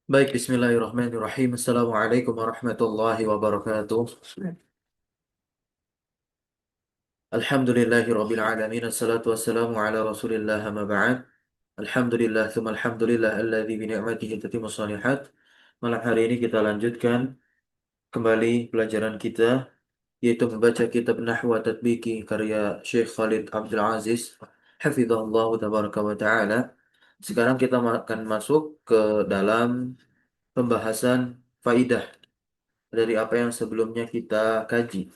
Baik, bismillahirrahmanirrahim. Assalamualaikum warahmatullahi wabarakatuh. Alhamdulillahi rabbil alamin. Assalatu wassalamu ala rasulillah amma ba'd. Alhamdulillah, thumma alhamdulillah alladzi bi ni'matihi tatimmu shalihat. Malam hari ini kita lanjutkan kembali pelajaran kita, yaitu membaca kitab Nahwu wa Tatbiki karya Syekh Khalid Abdul Aziz hafizahullah tabaraka wa ta'ala. Sekarang kita akan masuk ke dalam pembahasan faidah dari apa yang sebelumnya kita kaji.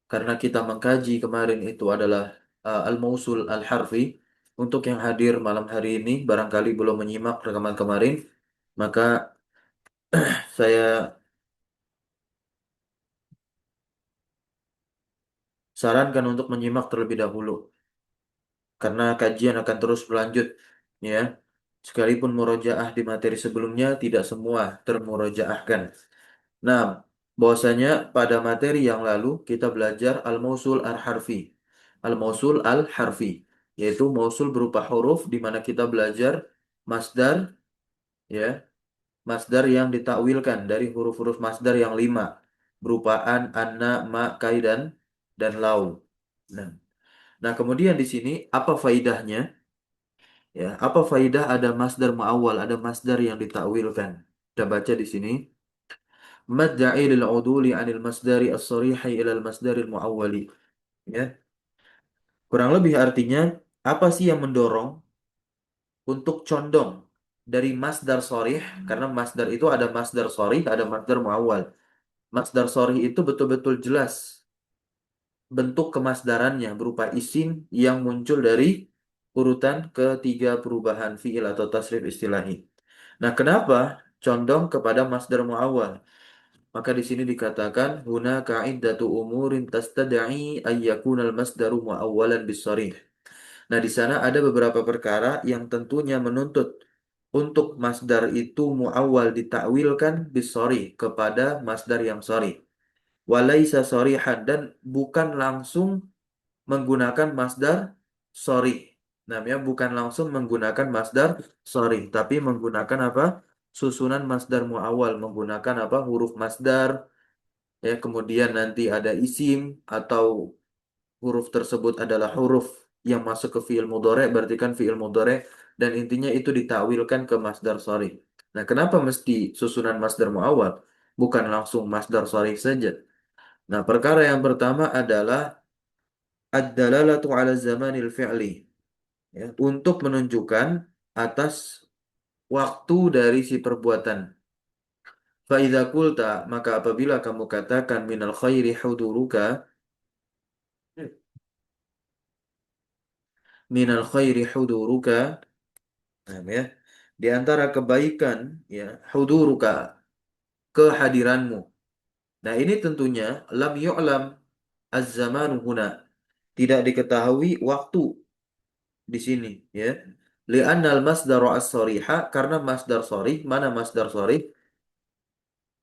Karena kita mengkaji kemarin itu adalah al-mausul al-harfi. Untuk yang hadir malam hari ini, barangkali belum menyimak rekaman kemarin, maka saya sarankan untuk menyimak terlebih dahulu. Karena kajian akan terus berlanjut, ya. Sekalipun murojaah di materi sebelumnya, tidak semua termurojaahkan. Nah, bahwasanya pada materi yang lalu kita belajar al-mausul al-harfi. Al-mausul al-harfi, yaitu mausul berupa huruf di mana kita belajar masdar, ya, masdar yang ditakwilkan dari huruf-huruf masdar yang lima berupa an, anna, ma, kai, dan lau. Nah, nah kemudian di sini apa faidahnya? Ya, apa faidah ada masdar muawwal, ada masdar yang ditakwilkan? Kita baca di sini. Madda'i lil uduli 'anil masdari as-sarihi ila al-masdaril muawwali. Ya. Kurang lebih artinya apa sih yang mendorong untuk condong dari masdar sharih, karena masdar itu ada masdar sharih, ada masdar muawwal. Masdar sharih itu betul-betul jelas bentuk kemasdarannya berupa isim yang muncul dari urutan ketiga perubahan fiil atau tasrif istilahi. Nah, kenapa condong kepada masdar muawwal? Maka di sini dikatakan huna ka'iddatu umurin tastad'i ayyakunal masdaru muawwalan bisharih. Nah, di sana ada beberapa perkara yang tentunya menuntut untuk masdar itu muawwal ditakwilkan bisharih kepada masdar yang sharih. Walaisa sharihan, dan bukan langsung menggunakan masdar sharih. Namanya bukan langsung menggunakan masdar sharih, tapi menggunakan apa? Susunan masdar muawwal, menggunakan apa? Huruf masdar, ya, kemudian nanti ada isim atau huruf tersebut adalah huruf yang masuk ke fiil mudhari, berarti kan fiil mudhari, dan intinya itu ditakwilkan ke masdar sharih. Nah, kenapa mesti susunan masdar muawwal, bukan langsung masdar sharih saja? Nah, perkara yang pertama adalah ad-dalalatu 'ala zamanil fi'li, ya, untuk menunjukkan atas waktu dari si perbuatan. Fa idza qulta, maka apabila kamu katakan minal khairi huduruka, minal khairi huduruka, nah, ya, di antara kebaikan, ya, huduruka, kehadiranmu. Nah, ini tentunya lam yu'lam az-zamanu huna, tidak diketahui waktu di sini, ya. Li'annal masdar as-shariha, karena masdar sharih, mana masdar sharih?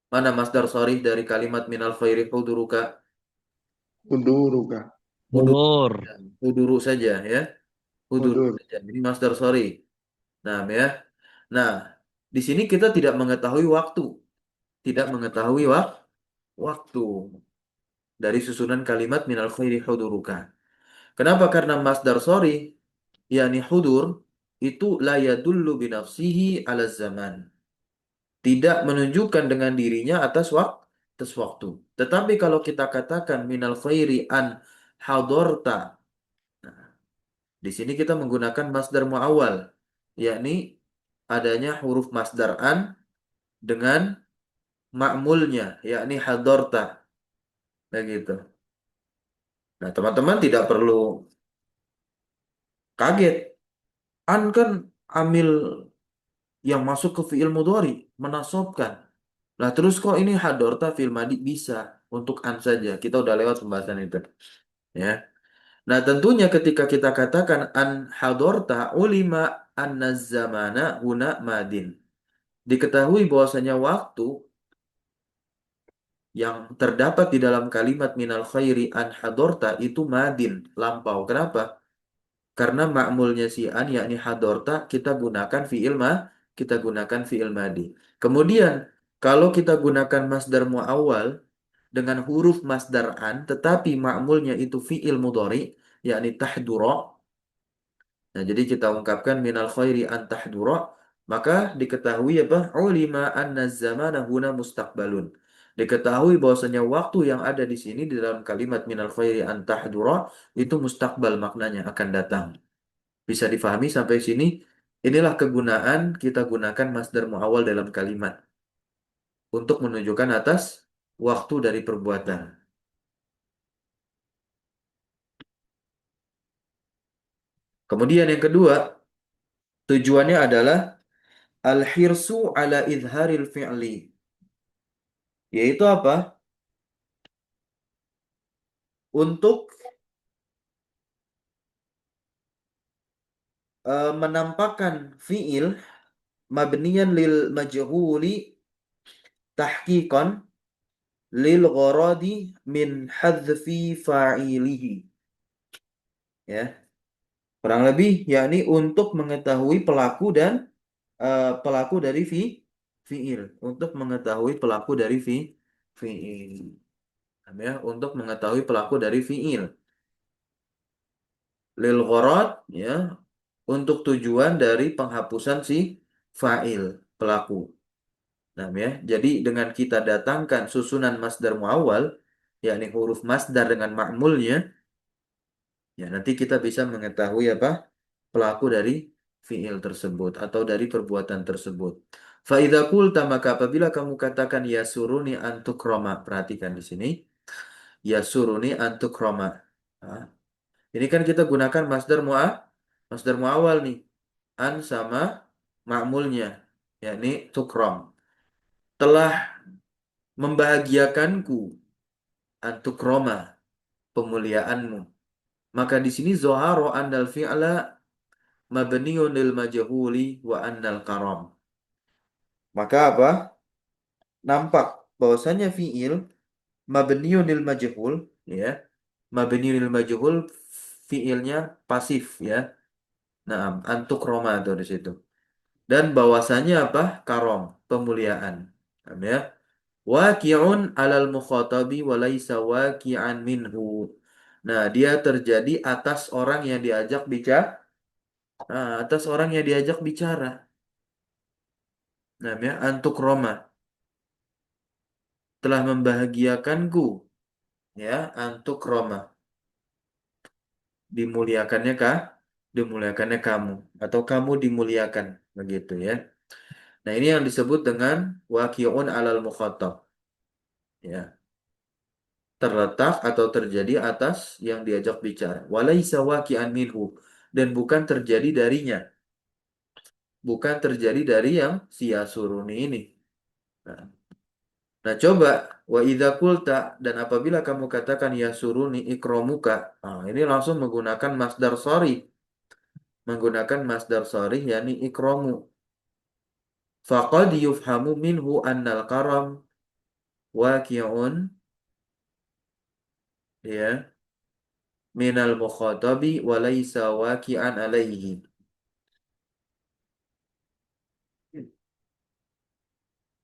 Mana masdar sharih dari kalimat minal khairi huduruka? Uduruka. Hudur, Mundur. huduru saja, ya. Huduru Udur. saja. Ini masdar sharih. Nah, ya. Nah, di sini kita tidak mengetahui waktu, tidak mengetahui waktu dari susunan kalimat minal khairi huduruka. Kenapa? Karena masdar sorry, yakni hudur, itu la yadullu binafsihi ala zaman. Tidak menunjukkan dengan dirinya atas waktu. Tetapi kalau kita katakan minal khairi an hadorta, di sini kita menggunakan masdar muawwal, yakni adanya huruf masdar an dengan ma'mulnya, yakni hadorta. Begitu. Nah, teman-teman tidak perlu kaget. An kan amil yang masuk ke fiil mudhari, menasobkan. Nah, terus kok ini hadorta fiil madi bisa untuk an saja. Kita udah lewat pembahasan itu, ya. Nah, tentunya ketika kita katakan an hadorta ulima anna zamana huna madin. Diketahui bahwasanya waktu yang terdapat di dalam kalimat minal khairi an hadorta itu madin, lampau. Kenapa? Karena ma'mulnya si an yakni hadorta kita gunakan fi'il kita gunakan fi'il madi. Kemudian, kalau kita gunakan masdar muawwal dengan huruf masdar an, tetapi ma'mulnya itu fi'il mudhari, yakni tahdura. Nah, jadi kita ungkapkan minal khairi an tahdura, maka diketahui apa? Ulima anna zamana huna mustaqbalun. Diketahui bahwasanya waktu yang ada di sini di dalam kalimat minal khairi an tahdura itu mustaqbal, maknanya akan datang. Bisa difahami sampai sini? Inilah kegunaan kita gunakan masdar muawwal dalam kalimat untuk menunjukkan atas waktu dari perbuatan. Kemudian yang kedua, tujuannya adalah al-hirsu ala idharil fi'li. Yaitu apa? Untuk menampakkan fi'il mabniyan lil majhuli tahqiqan lil gharadi min hadzfi fa'ilihi. Ya, kurang lebih yakni untuk mengetahui pelaku dan pelaku dari fi'il, untuk mengetahui pelaku dari fi'il. Ya, untuk mengetahui pelaku dari fi'il. Lil gharad, ya, untuk tujuan dari penghapusan si fa'il, pelaku. Nah, ya, jadi dengan kita datangkan susunan masdar muawwal, yakni huruf masdar dengan ma'mulnya, ya nanti kita bisa mengetahui apa pelaku dari fiil tersebut atau dari perbuatan tersebut. Faidza qulta, maka apabila kamu katakan yasuruni antukroma, perhatikan di sini, yasuruni antukroma. Nah, ini kan kita gunakan masdar muawwal nih, an sama ma'mulnya, yakni tukrom. Telah membahagiakanku antukroma, pemuliaanmu. Maka di sini zoharo andal fi'la mabniun lil majhuli wa annal karam. Maka apa? Nampak bahwasanya fi'il mabniun lil majhul, ya. Mabniun lil majhul, fi'ilnya pasif, ya. Nah, antukroma itu di situ. Dan bahwasanya apa? Karom, pemuliaan. Paham ya? Waqi'un 'alal mukhatabi wa laisa waqi'an minhu. Nah, dia terjadi atas orang yang diajak bicara. Nah, atas orang yang diajak bicara. Nah, ya, antuk Roma telah membahagiakanku, ya, antuk Roma. Dimuliakannya kah? Dimuliakannya kamu atau kamu dimuliakan, begitu ya. Nah, ini yang disebut dengan waqi'un 'alal mukhatab. Ya, terletak atau terjadi atas yang diajak bicara. Walaisa waqi'an minhu, dan bukan terjadi darinya. Bukan terjadi dari yang sia suruni ini. Nah, coba wa idza qulta, dan apabila kamu katakan ya suruni ikromuka, nah, ini langsung menggunakan masdar sorry, menggunakan masdar sorry yakni ikromu. Faqad yufhamu minhu annal karam waqi'un, ya, minal mukhatabi wa laisa waqi'an alaihi.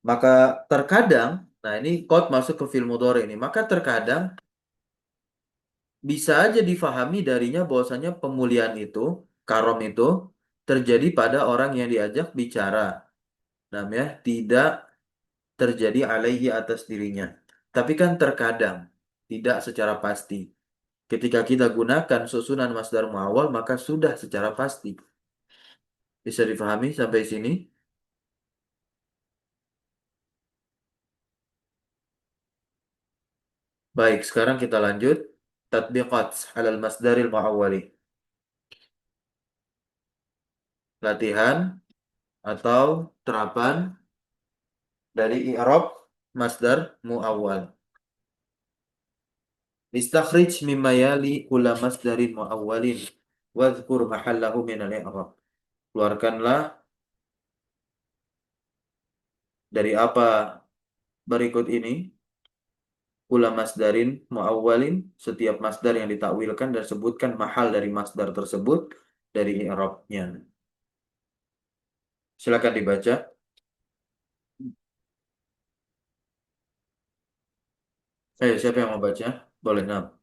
Maka terkadang, nah ini qad masuk ke fil mudhari ini, maka terkadang bisa aja difahami darinya bahwasanya pemulihan itu, karom itu terjadi pada orang yang diajak bicara. Namanya tidak terjadi alaihi, atas dirinya. Tapi kan terkadang, tidak secara pasti. Ketika kita gunakan susunan masdar muawwal, maka sudah secara pasti. Bisa difahami sampai sini? Baik, sekarang kita lanjut. Tatbiqat alal masdaril muawwali. Latihan atau terapan dari i'rab masdar muawwal. Istakhrij mimma yali kula masdarin muawwalin wadhkur mahallahu minal i'rab. Keluarkanlah dari apa berikut ini, kula masdarin muawwalin, setiap masdar yang ditakwilkan, dan sebutkan mahal dari masdar tersebut dari i'rabnya. Silakan dibaca. Ayo, siapa yang mau baca? Boleh, Nam.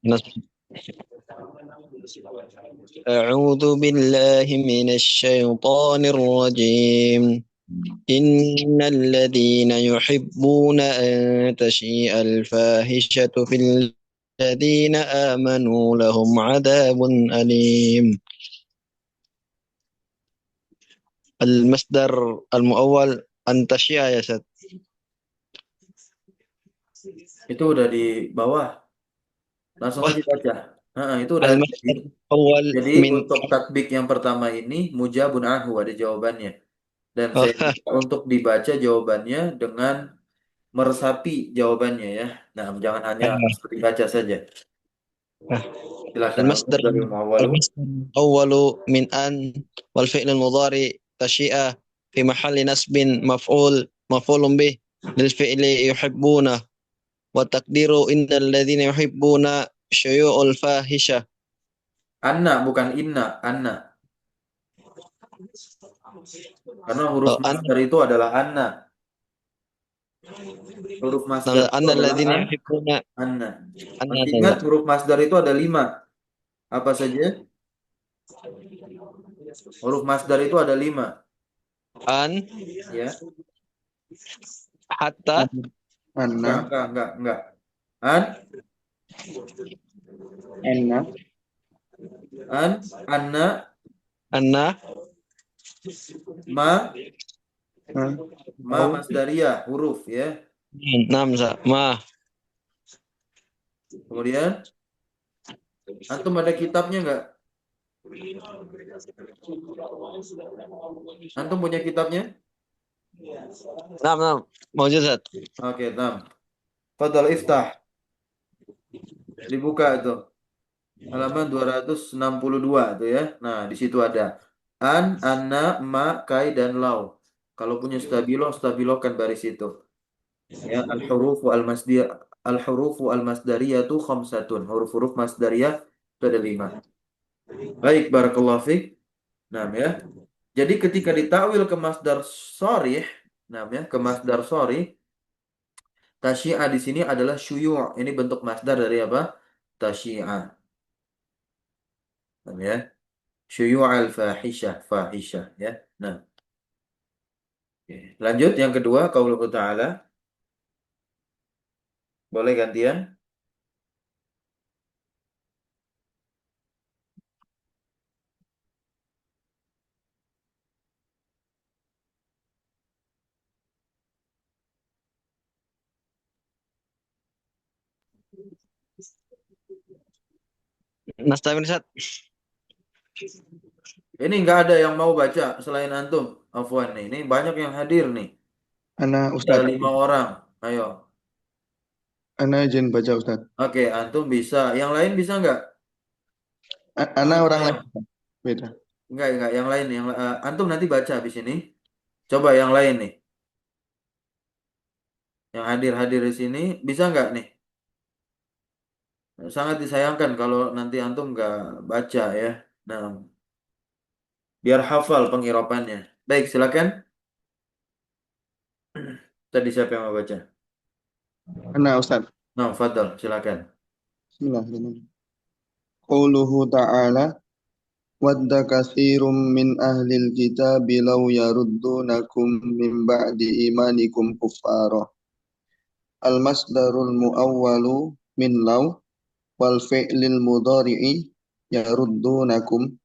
أعوذ بالله من الشيطان الرجيم إن الذين يحبون أن تشيء الفاحشة في الذين آمنوا لهم عذاب أليم. المصدر المؤول أن تشيء يا سيد. Itu udah di bawah. Langsung aja baca. Itu udah ada. المصدر الأول Jadi من untuk tatbik yang pertama ini mujabun anhu ada jawabannya. Dan saya minta untuk dibaca jawabannya dengan meresapi jawabannya ya. Nah, jangan hanya seperti baca saja. Silakan apa المصدر dari mawalu. المصدر الأول من أن والفعل المضارع تشيء في محل نصب مفعول به للفعل يحبون وتقدير إن الذين يحبون شيوع الفاحشة. Anna bukan inna, anna. Karena huruf أن masdar itu adalah anna. Huruf masdar itu أن adalah الذين يحبون anna. Masih ingat أن huruf masdar itu ada 5. Apa saja? Huruf masdar itu ada 5. أن Ya, حتى Anna, enggak. An, Anna, anna, أن ma, ha, Mau, masdariyah, huruf ya. نعم ما Kemudian, antum ada kitabnya enggak? Antum punya kitabnya? نعم موجود زاد. Oke, tam. Fadal iftah. Dibuka itu. Halaman 262 itu ya. Nah, di situ ada an, anna, ma, kai, dan lau. Kalau punya stabilo, stabilokan baris itu. Ya, al-hurufu al-masdariyatu khamsatun. Huruf-huruf masdariyah itu ada 5. Baik, barakallahu fiik. Nah, ya. Jadi ketika ditakwil ke masdar sharih, nah ya, ke masdar sharih, tasyi'a di sini adalah syuyu'. Ini bentuk masdar dari apa? Tasyi'a. Nah, ya. Syuyu' al-fahisyah, fahisyah ya. Nah, oke. Lanjut yang kedua qauluhu ta'ala. Boleh gantian? نستعمل زاد. Ini nggak ada yang mau baca selain antum. Afwan nih. Ini banyak yang hadir nih. Ana Ada Ustadz. 5 orang. Ayo. Ana izin baca Ustadz. Oke, antum bisa. Yang lain bisa nggak? Ana Angkat orang tangan. lain. Beda. Enggak. Yang lain. Antum nanti baca habis ini. Coba yang lain nih. Yang hadir-hadir di sini. Bisa nggak nih? Sangat disayangkan kalau nanti antum nggak baca ya. Nah, biar hafal pengirapannya. Baik, silakan. Tadi siapa yang mau baca? Ana Ustadz. Nah, Fadal, silakan. Bismillahirrahmanirrahim. Qauluhu ta'ala wadda katsirum min ahlil kitabi law yaruddunakum min ba'di imanikum kuffara. Al-masdarul muawwalu min law wal fi'lil mudhari'i yaruddunakum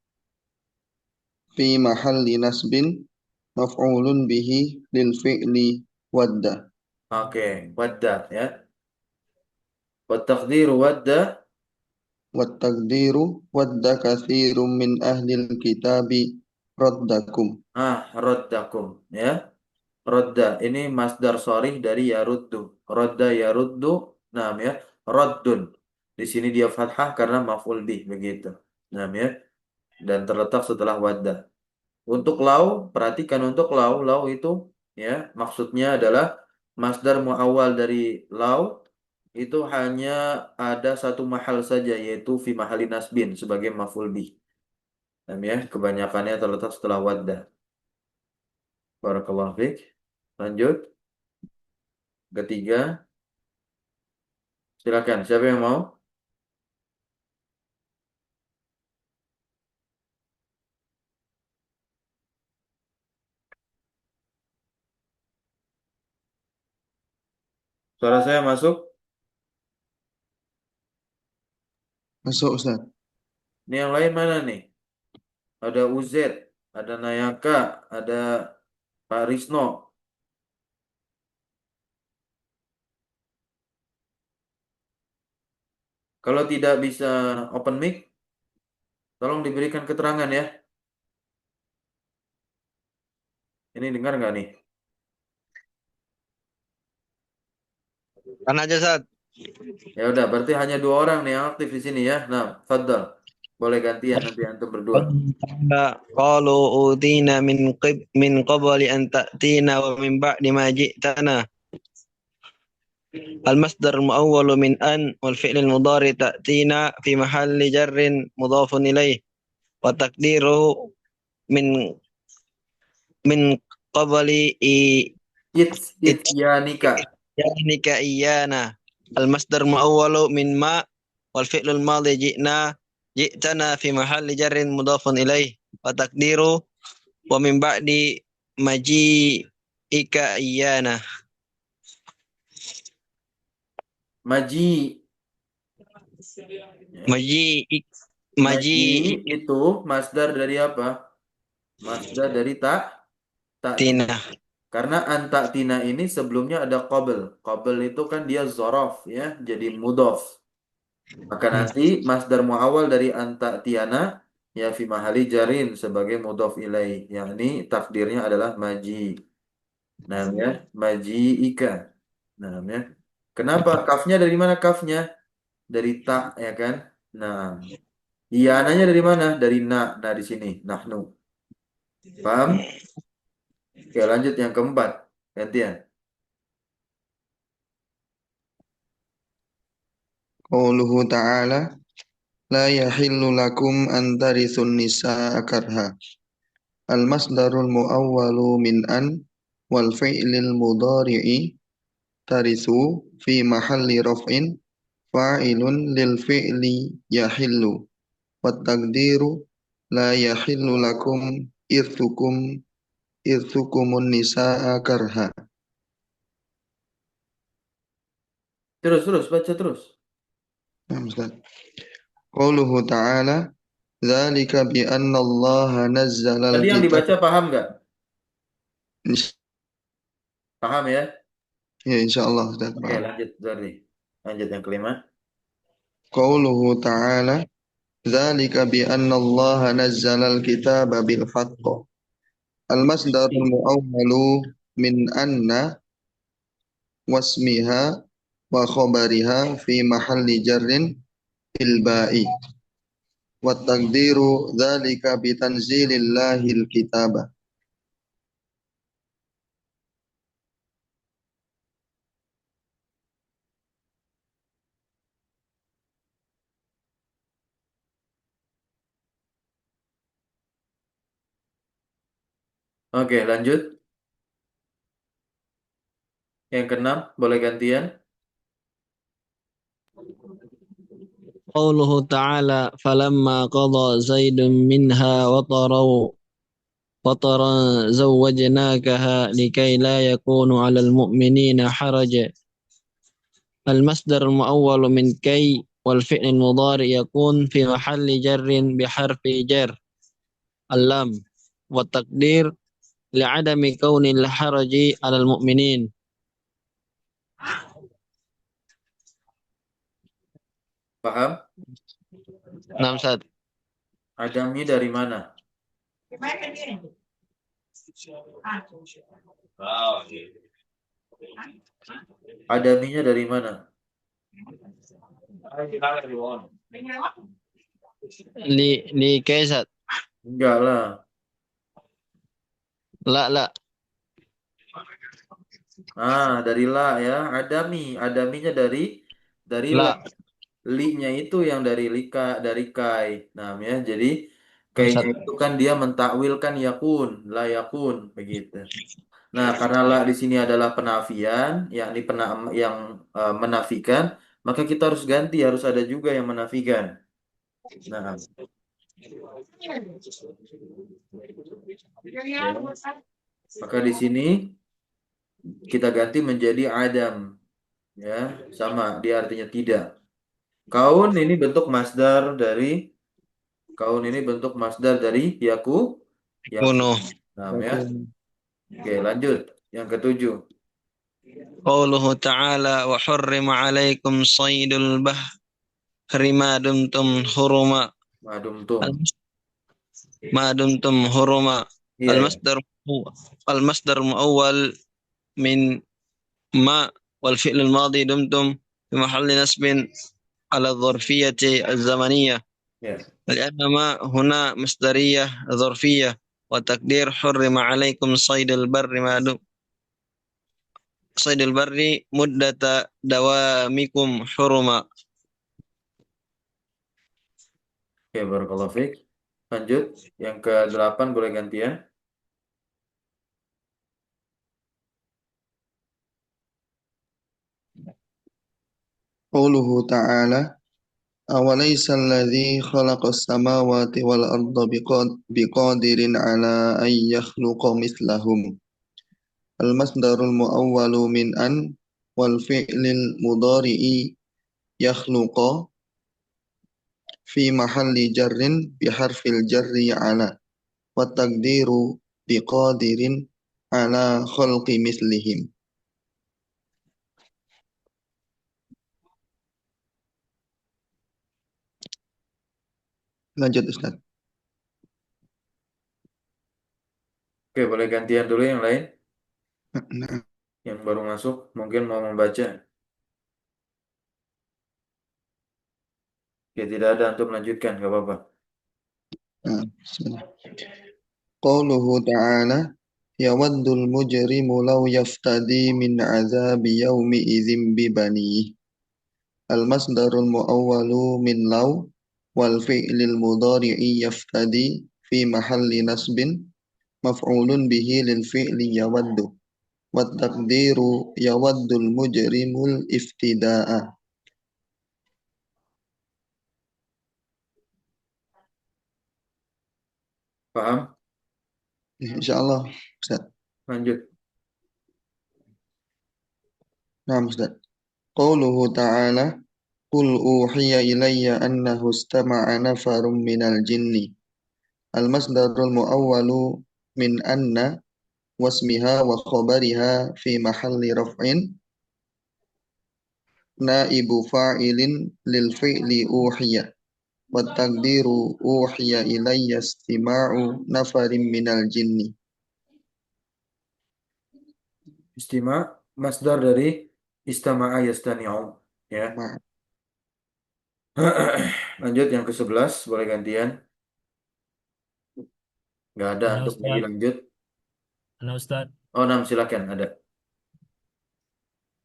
fi mahalli nasbin maf'ulun bihi lil fi'li wadda. Oke, wadda ya. Wa taqdiru wadda. Wat taqdiru wadda katsirum min ahlil kitabi raddakum. Raddakum ya. Rodda ini masdar sharih dari yaruddu. Rodda yaruddu, nam ya. Raddun. Di sini dia fathah karena maf'ul bih begitu. Nam ya. Dan terletak setelah wadda. Untuk lau, perhatikan untuk lau, lau itu ya maksudnya adalah masdar muawwal dari lau itu hanya ada satu mahal saja yaitu fi mahali nasbin sebagai maf'ul bih. Nam ya, kebanyakannya terletak setelah wadda. Barakallahu fiik. Lanjut. Ketiga. Silakan. Siapa yang mau? Suara saya masuk? Masuk Ustaz. Ini yang lain mana nih? Ada Uzet, ada Nayaka, ada Pak Risno. Kalau tidak bisa open mic, tolong diberikan keterangan ya. Ini dengar nggak nih? Kan aja Ustaz. Ya udah, berarti hanya 2 orang nih yang aktif di sini ya. Nah, Fadl. Boleh gantian nanti antum berdua. Qalu utina min qabli an ta'tina wa min ba'di ma ji'tana. المصدر المؤول من أن والفعل المضارع تأتينا في محل جر مضاف إليه وتقديره من من قبل Ityanika. إتيانك إيانا. المصدر المؤول من ما والفعل الماضي جئتنا في محل جر مضاف إليه وتقديره ومن بعد مجيئك إيانا. Maji. مجيئك Maji مجيئك itu masdar dari apa? Masdar dari tak tina. تينا. Karena antak tina ini sebelumnya ada qabel. Qabel itu kan dia zorof ya, jadi mudhof. Maka nanti masdar muawal dari antak tiana ya fi mahali jarin sebagai mudhof ilaih. Yang ini takdirnya adalah maji. Namanya maji ika. Namanya. Kenapa? Kafnya dari mana kafnya? Dari tak ya kan? Nah, iananya dari mana? Dari na. Nah di sini nahnu. Paham? Oke, lanjut yang keempat. Gantian. Qauluhu ta'ala la yahillu lakum an tarithun nisaa karha. Al-masdarul muawwalu min an wal fi'lil mudhari'i tarithu fi mahalli raf'in fa'ilun lil fi'li yahillu wat taqdiru la yahillu lakum irthukum irthukumun nisaa karha. Terus, baca terus. Nah, Ustaz. Qauluhu ta'ala dzalika bi anna Allah nazzala Tadi yang al-kitab. dibaca paham nggak? Paham ya? Ya insyaallah Ustaz Oke, paham. lanjut Zardi. Lanjut yang kelima. Qauluhu ta'ala dzalika bi anna Allah nazzala al-kitaba bil haqq. Al-masdarul muawwalu min anna wasmiha wa khabariha fi mahalli jarrin bil ba'i. Wa taqdiru dzalika bi tanzilillahil kitaba. Oke, lanjut. Yang keenam, boleh gantian. قوله تعالى فلما قضى زيد منها وطرا زوجناكها لكي لا يكون على المؤمنين حرج. المصدر المؤول من كي والفعل المضارع يكون في محل جر بحرف جر اللام والتقدير لعدم كون الحرج على المؤمنين. Paham? نعم Ustaz. Adamnya dari mana? Adaminya dari mana? Li kay Ustaz. Enggak lah. La. Dari la ya. Adaminya dari la. La. Li-nya itu yang dari lika, dari kai. Nah, ya. Jadi Kayaknya Ustaz. itu kan dia mentakwilkan yakun, la yakun begitu. Nah, karena la di sini adalah penafian, yakni yang menafikan, maka kita harus ganti, harus ada juga yang menafikan. Nah, ya. Maka di sini kita ganti menjadi adam, ya, sama, dia artinya tidak. Kaun ini bentuk masdar dari kaun ini bentuk masdar dari yaku. Kuno. Nah, ya. Aku Oke, lanjut. Yang ketujuh. Qauluhu ta'ala wa hurrima 'alaikum saydul bahri ma dumtum huruma. Madum tum. Ma dumtum huruma. Iya, ya. Al-masdar al-masdar muawwal min ma wal fi'l al-madi dumtum fi mahalli nasbin على الظرفية الزمنية Ya. لأن ما هنا مصدرية ظرفية وتقدير حرم عليكم صيد البر مدة دوامكم حرما. Oke, barakallahu fiik. Lanjut. Yang ke-8 boleh gantian. Qauluhu ta'ala awalaysa alladhi khalaqas samawati wal arda biqadirin ala an yakhluqa mithlahum. Al-masdarul muawwalu min an wal fi'lil mudhari'i yakhluqa fi mahalli jarrin biharfil jarri ala wa taqdiru biqadirin ala khalqi mithlihim. Lanjut Ustaz. Oke, boleh gantian dulu yang lain. Nah, Yang baru masuk mungkin mau membaca. Oke, tidak ada untuk melanjutkan, nggak apa-apa. bismillah. Qauluhu ta'ala yawaddul mujrimu law yaftadi min azabi yawmi idzin bibanihi. Al-masdarul muawwalu min law wal fi'lil mudhari'i yaftadi fi mahalli nasbin maf'ulun bihi lil fi'li yawaddu wa taqdiru yawaddul mujrimul iftida'a. Paham? Insyaallah Ustaz. Lanjut. Nah Ustaz. Qauluhu ta'ala qul uhiya ilayya annahu istama'a nafarun minal jinni. Al-masdarul muawwalu min anna wasmiha wa khabariha fi mahalli raf'in naibu fa'ilin lil fi'li uhiya wa taqdiru uhiya ilayya istima'u nafarin minal jinni. Istima masdar dari istama'a yastami'u, ya. Ma- Lanjut yang ke-11 boleh gantian. Nggak ada Ana untuk lagi Ustaz, lanjut. Ana Ustaz. Oh, nam silakan ada.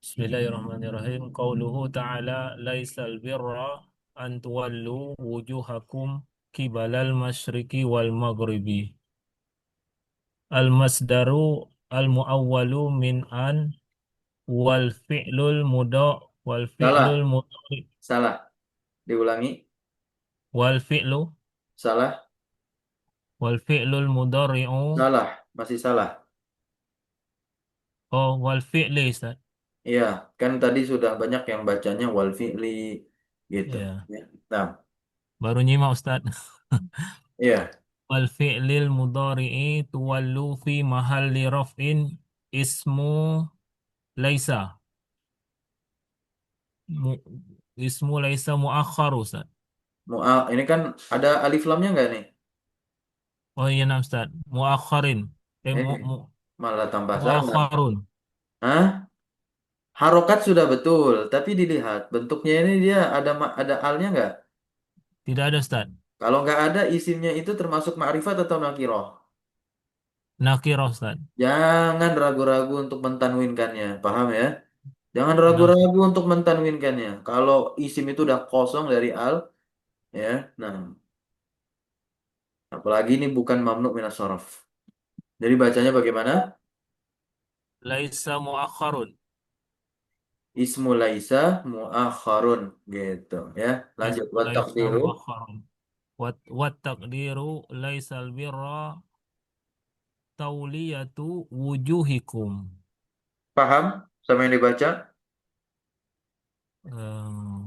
Bismillahirrahmanirrahim. Qauluhu ta'ala laisal birra an tuwallu wujuhakum kibalal masyriqi wal maghribi. Al-masdaru al-muawwalu min an wal fi'lul Salah, mudhari salah. Diulangi. wal fi'lu Salah, wal fi'lul mudhari'u salah, masih salah. oh wal fi'li Ustaz. Iya, kan tadi sudah banyak yang bacanya wal fi'li gitu. Ya, Ya. Nah, baru nyimak Ustaz. iya. Wal fi'lil mudhari'i tuwallu fi mahalli raf'in ismu laisa mu, ismu laisa muakhar Ustaz. Ini kan ada alif lamnya nggak nih? Oh iya nah Ustaz, muakharin Eh, mu, mu, malah tambah salah. muakharun. Hah? Harokat sudah betul, tapi dilihat bentuknya ini dia ada alnya nggak? Tidak ada Ustaz. Kalau nggak ada, isimnya itu termasuk ma'rifat atau nakiroh? Nakirah Ustaz. Jangan ragu-ragu untuk mentanwinkannya, paham ya? Jangan Nah, Ustaz. ragu-ragu untuk mentanwinkannya. Kalau isim itu udah kosong dari al, ya. Nah, Apalagi ini bukan mamnu minas shorof. Jadi bacanya bagaimana? Laisa muakharun. Ismu laisa muakharun gitu ya. Lanjut. Ismu Wa laisa taqdiru. muakharun. Wat taqdiru laisal birra tauliyatu wujuhikum. Paham sama yang dibaca? Eh,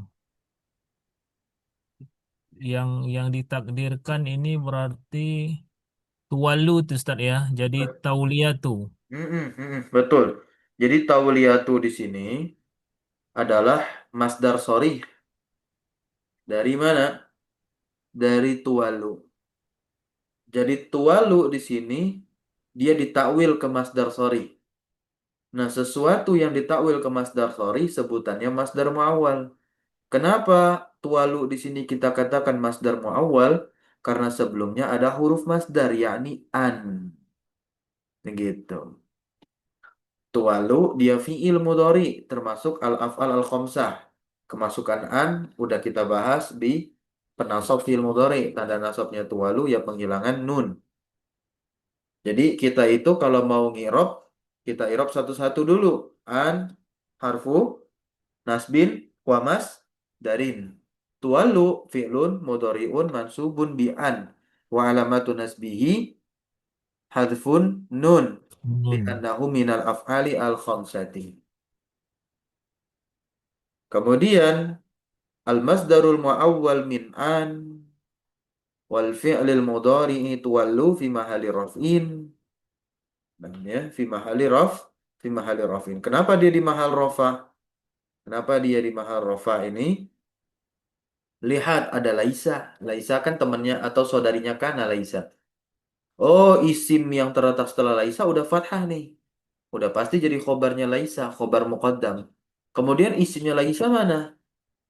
yang ditakdirkan ini berarti tuwalu tuh Ustaz ya. Jadi tauliyatu. Betul. Jadi tauliyatu di sini adalah masdar sorry dari mana? Dari tuwalu. Jadi tuwalu di sini dia ditakwil ke masdar sorry. Nah, sesuatu yang ditakwil ke masdar sorry sebutannya masdar muawwal. Kenapa tuwalu di sini kita katakan masdar muawwal? Karena sebelumnya ada huruf masdar yakni an. Begitu. Tuwalu dia fi'il mudhari termasuk al-af'al al-khamsah. Kemasukan an udah kita bahas di penasab fi'il mudhari. Tanda nasabnya tuwalu ya penghilangan nun. Jadi kita itu kalau mau ngirob, kita irob satu-satu dulu. An, harfu, nasbin, wamas, darin. Tuwalu, fi'lun, mudhari'un, mansubun, bi'an. Wa alamatu nasbihi, hadfun, nun. Nun. Li'annahu minal af'ali al-khamsati. Kemudian, al-masdarul mu'awwal min an, wal fi'lil mudhari'i tuwallu fi mahali raf'in. Dan ya, fi mahali raf'in. Kenapa dia di mahal rafa? Kenapa dia di mahal rafa ini? Lihat ada Laisa. Laisa kan temannya atau saudarinya Kana Laisa. Oh, isim yang terletak setelah Laisa udah fathah nih. Udah pasti jadi khobarnya Laisa, khobar muqaddam. Kemudian isimnya Laisa mana?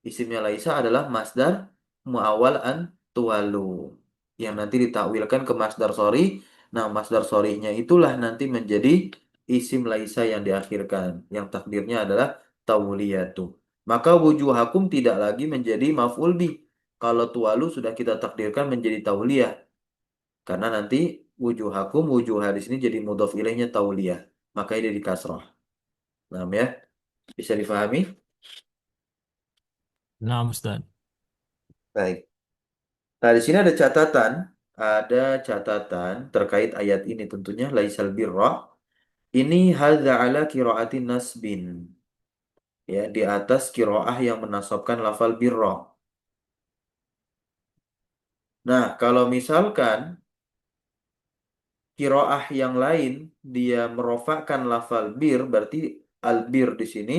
Isimnya Laisa adalah masdar muawwal an tuwalu. Yang nanti ditakwilkan ke masdar sorry. Nah, masdar sorrynya itulah nanti menjadi isim Laisa yang diakhirkan. Yang takdirnya adalah tawliyatu. Maka wujuhakum tidak lagi menjadi maf'ul bih. Kalau tuwalu sudah kita takdirkan menjadi tauliyah. Karena nanti wujuhakum, wujuha di sini jadi mudhof ilaihnya tauliyah. Makanya dia di kasrah. Nah, ya. Bisa difahami? Nah, Ustaz. Baik. Nah, di sini ada catatan terkait ayat ini tentunya laisal birra. Ini hadza ala qiraatin nasbin. Ya, di atas kiroah yang menasabkan lafal birra. Nah, kalau misalkan kiroah yang lain dia merofakkan lafal bir, berarti albir di sini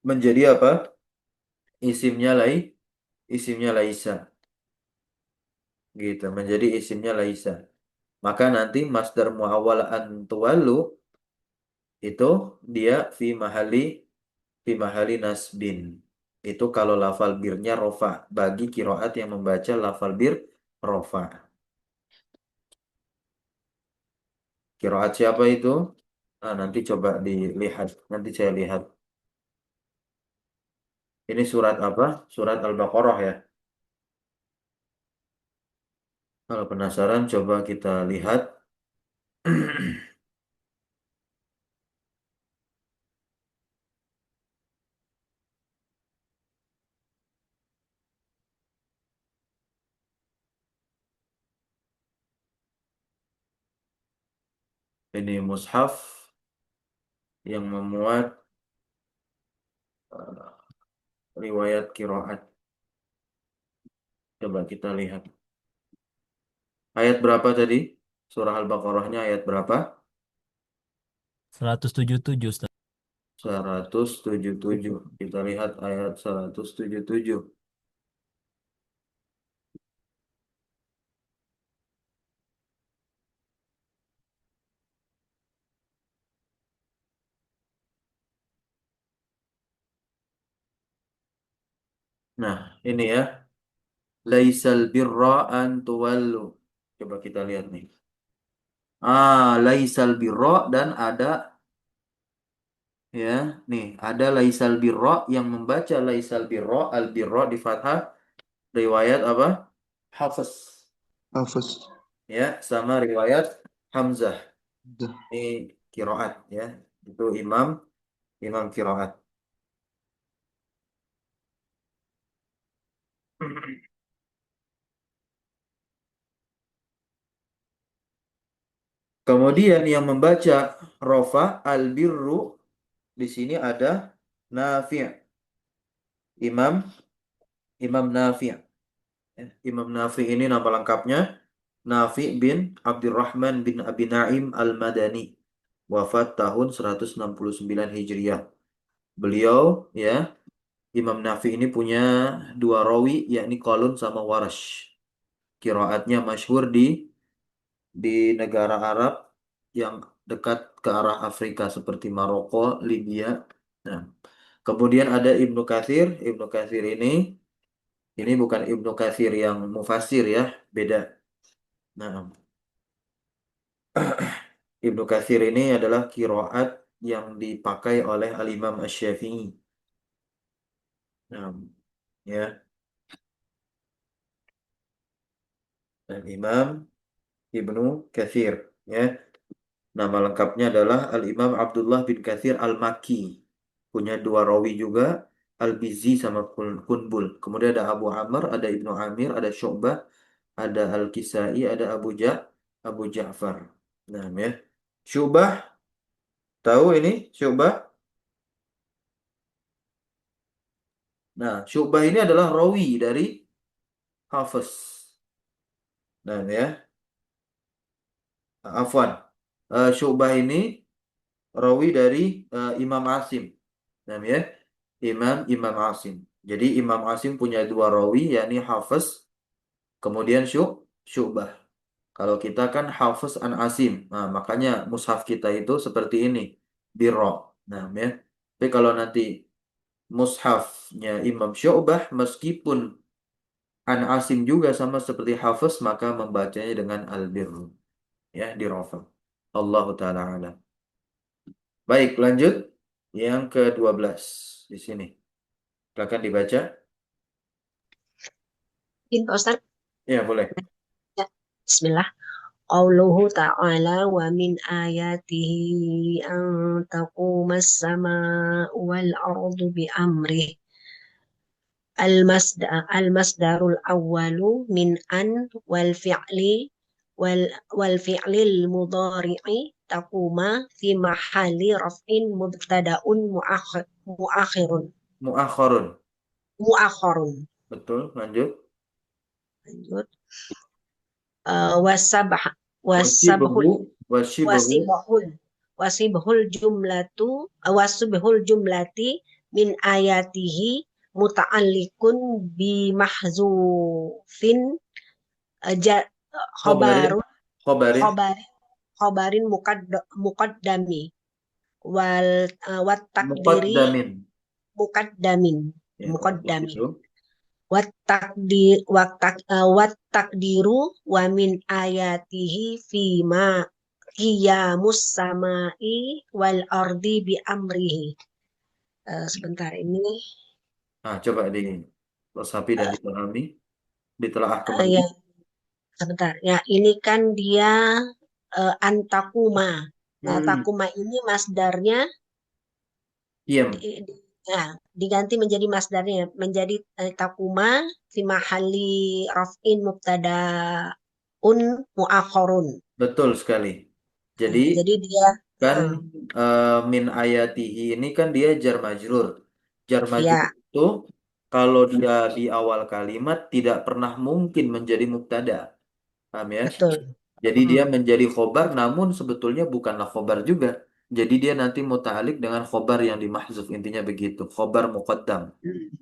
menjadi apa? Isimnya isimnya laisa. Gitu, menjadi isimnya laisa. Maka nanti masdar muawwal an tuwallu itu dia fi mahali nasbin. Itu kalau lafal birnya rofa bagi kiroat yang membaca lafal bir rofa. Kiroat siapa itu? Nah, nanti coba dilihat. Nanti saya lihat. Ini surat apa? Surat Al-Baqarah ya. Kalau penasaran coba kita lihat. Ini mushaf yang memuat eh, riwayat kiroat. Coba kita lihat. Ayat berapa tadi? Surah Al-Baqarahnya ayat berapa? 177 Ustaz. 177. Kita lihat ayat 177. Nah, ini ya. Laisal birra an tuwallu. Coba kita lihat nih. Laisal birra dan ada ya, nih ada laisal birra yang membaca laisal birra al birra di fathah riwayat apa? Hafiz. Hafs. Ya, sama riwayat Hamzah. Dah. Ini kiroat ya. Itu imam imam kiroat. Kemudian yang membaca rofa al-birru di sini ada Nafi'. Imam Imam Nafi'. Ya, Imam Nafi' ini nama lengkapnya Nafi' bin Abdurrahman bin Abi Naim Al-Madani. Wafat tahun 169 Hijriah. Beliau ya, Imam Nafi' ini punya dua rawi yakni Qalun sama Warash. Qiraatnya masyhur di negara Arab yang dekat ke arah Afrika seperti Maroko, Libya. Nah, kemudian ada Ibnu Katsir. Ibnu Katsir ini bukan Ibnu Katsir yang mufasir ya, beda. Nah, Ibnu Katsir ini adalah kiroat yang dipakai oleh Al-Imam Asy-Syafi'i. Nah, ya, Al-Imam Ibnu Katsir ya. Nama lengkapnya adalah Al-Imam Abdullah bin Katsir Al-Makki. Punya dua rawi juga, Al-Bizzi sama Kunbul. Kemudian ada Abu Amr, ada Ibnu Amir, ada Syu'bah, ada Al-Kisai, ada Abu Ja'far. Nah, ya. Syu'bah, tahu ini Syu'bah? Nah, Syu'bah ini adalah rawi dari Hafiz. Nah, ya. Afwan. Syu'bah ini rawi dari Imam Asim. Nah, ya. Imam Asim. Jadi Imam Asim punya dua rawi yakni Hafiz kemudian Syu'bah. Kalau kita kan Hafiz an Asim. Nah, makanya mushaf kita itu seperti ini. Biro. Nah, ya. Tapi kalau nanti mushafnya Imam Syu'bah meskipun an Asim juga sama seperti Hafiz maka membacanya dengan al-birru. Ya, di rafa. Allahu taala alam. Baik, lanjut yang ke-12 di sini. Silakan dibaca. Pak Ustaz. Ya, boleh. Ya. Bismillah. Qauluhu ta'ala wa min ayatihi an taqumas sama'u wal ardu bi amrih. Al-masdarul awwalu min an wal fi'lil mudhari'i taquma fi mahali raf'in mubtada'un muakhirun. Mu'akhirun. Muakhirun. Betul, lanjut. Lanjut. Wasabah Wasibhu, wasibhu, wasibhul jumlati min ayatihi muta'alliqun bi mahzufin khobarin, khobarin, khobarin muqaddami wat takdiri muqaddamin. muqaddamin Ya, muqaddamin begitu. wat takdiru wa min ayatihi fima qiyamus samai wal ardi bi amrihi. Sebentar ini Nah, coba diresapi dan dipahami, ditelaah kembali. ya sebentar ya, ini kan dia antakuma. Nah, takuma ini masdarnya Diam. diganti menjadi masdarnya menjadi takuma fi mahalli raf'in mubtadaun muakhirun. Betul sekali. Jadi Jadi dia kan min ayatihi ini kan dia jar majrur. Jar majrur ya itu kalau dia di awal kalimat tidak pernah mungkin menjadi mubtada. Paham ya? betul. Jadi dia menjadi khobar namun sebetulnya bukanlah khobar juga. Jadi dia nanti muta'alik dengan khobar yang dimahzuf. Intinya begitu. Khobar muqaddam.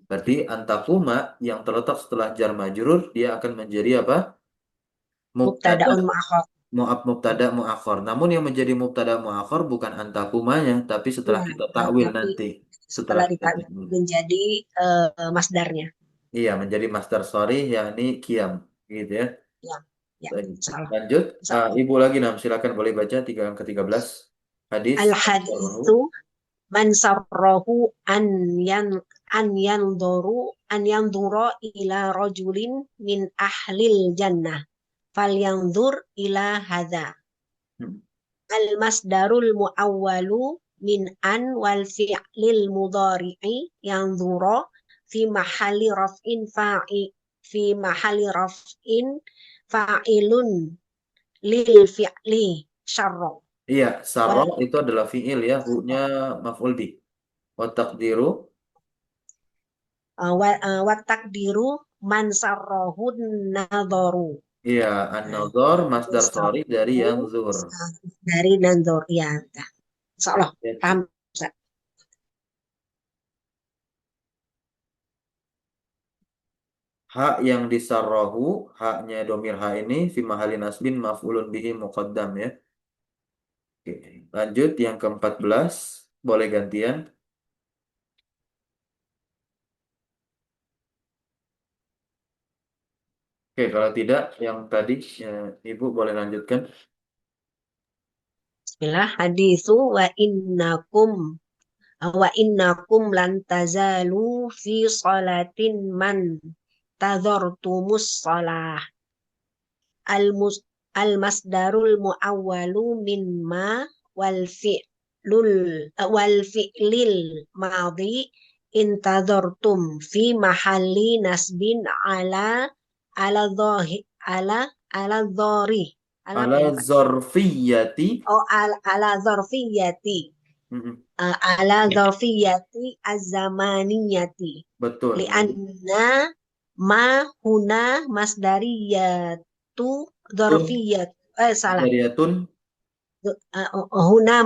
Berarti antakuma yang terletak setelah jar majrur dia akan menjadi apa? Mubtada Mubtadaun muakhir. mubtada muakhir. Namun yang menjadi mubtada muakhir bukan antakumanya, tapi setelah Ya, kita takwil tapi nanti. Setelah setelah kita ditakwil takwil. menjadi masdarnya. Iya, menjadi masdar sharih yakni qiyam, gitu ya. Ya, ya, Baik. salah. Lanjut. Salah. Ibu lagi silakan boleh baca yang ke-13 hadis. Al haditsu man sarrahu an yanduru ila rajulin min ahlil jannah falyanzur ila hadza. Hmm. Al-masdarul muawwalu min an wal fi'lil mudhari'i yanzura fi mahalli raf'in fi mahalli raf'in fa'ilun lil fi'li syarra. Iya, Wal sarro itu adalah fiil ya, hu-nya maf'ul bih. Wa taqdiru, wa takdiru man sarrahun nadharu. iya, Nah, an-nadhar masdar sharif dari sarrahu yanzur. dari nanzur ya. Nah, insyaallah Ya, paham. Ustaz. hak yang disarrohu, haknya domir ha ini fi mahali nasbin maf'ulun bihi muqaddam ya. Oke, lanjut yang ke-14, boleh gantian. Oke, kalau tidak yang tadi ya, Ibu boleh lanjutkan. Bismillah hadisu wa innakum lan tazalu fi salatin man tadhartumus salah al masdarul muawwalu min ma wal fi'lil madhi intadhartum fi mahalli nasbin ala dhahi ala dhari ala apa Ala ya Pak? zorfiyati. Oh ala zarfiyati Mm-mm, ala zarfiyati az-zamaniyati betul. lianna ma huna masdariyatu Tun zarfiyat salah Dariyatun, huna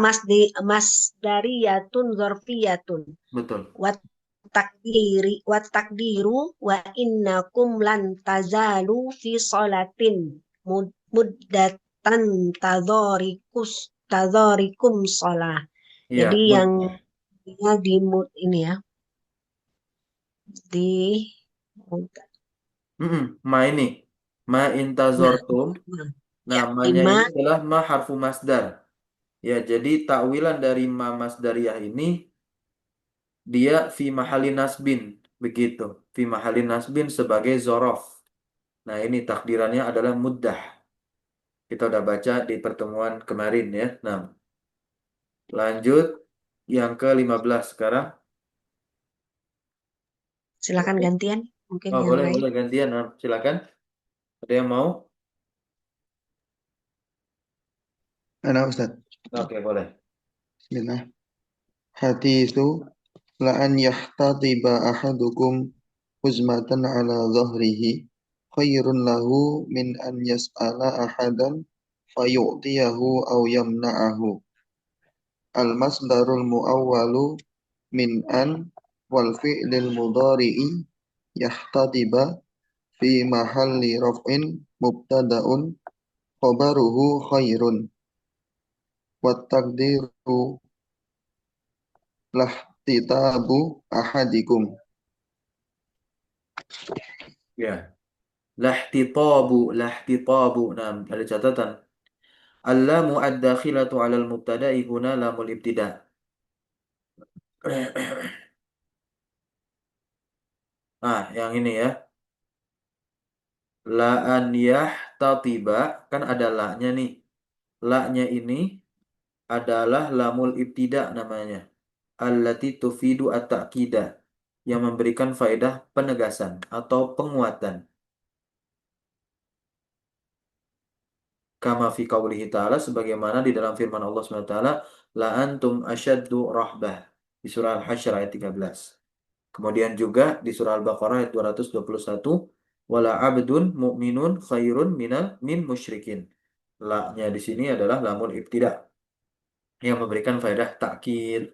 masdariyatun zarfiyatun betul. wa takdiru wa innakum lan tazalu fi salatin muddatan tadharikum shalah. Iya, Jadi yang di mood ini ya di ma ini, ma nah, intazortum, ya namanya lima ini adalah ma harfu masdar. Ya, jadi takwilan dari ma masdariyah ini dia fi mahali nasbin, begitu. Fi mahali nasbin sebagai zorof. Nah, ini takdirannya adalah muddah. Kita udah baca di pertemuan kemarin ya. Nah, lanjut yang ke-15 sekarang. silakan Boleh? gantian mungkin Oh, yang boleh, lain. boleh gantian. Nah, silakan. Ada yang mau? Ana Ustaz. Oke, boleh. Bismillah. Hadithu la an yahtatiba ahadukum huzmatan ala dhahrihi khairun lahu min an yas'ala ahadan fayu'tiyahu aw yamna'ahu. Al-masdarul muawwalu min an wal fi'lil mudhari'i yahtatiba fi mahalli raf'in mubtada'un khabaruhu khairun wa taqdiru lahtitabu ahadikum. Ya. Lahtitabu, lahtitabu. Nah, ada catatan. Allamu ad-dakhilatu 'alal mubtada'i huna lamul ibtida'. Nah, yang ini ya. La an yahtatiba, kan ada la-nya nih. La-nya ini adalah lamul ibtida' namanya. Allati tufidu at-ta'kida, yang memberikan faedah penegasan atau penguatan. Kama fi qaulihi ta'ala, sebagaimana di dalam firman Allah SWT, la antum asyaddu rahbah di surah Al-Hasyr ayat 13. Kemudian juga di surah Al-Baqarah ayat 221, wala abdun mu'minun khairun min musyrikin. La-nya di sini adalah lamul ibtida yang memberikan faedah takkid.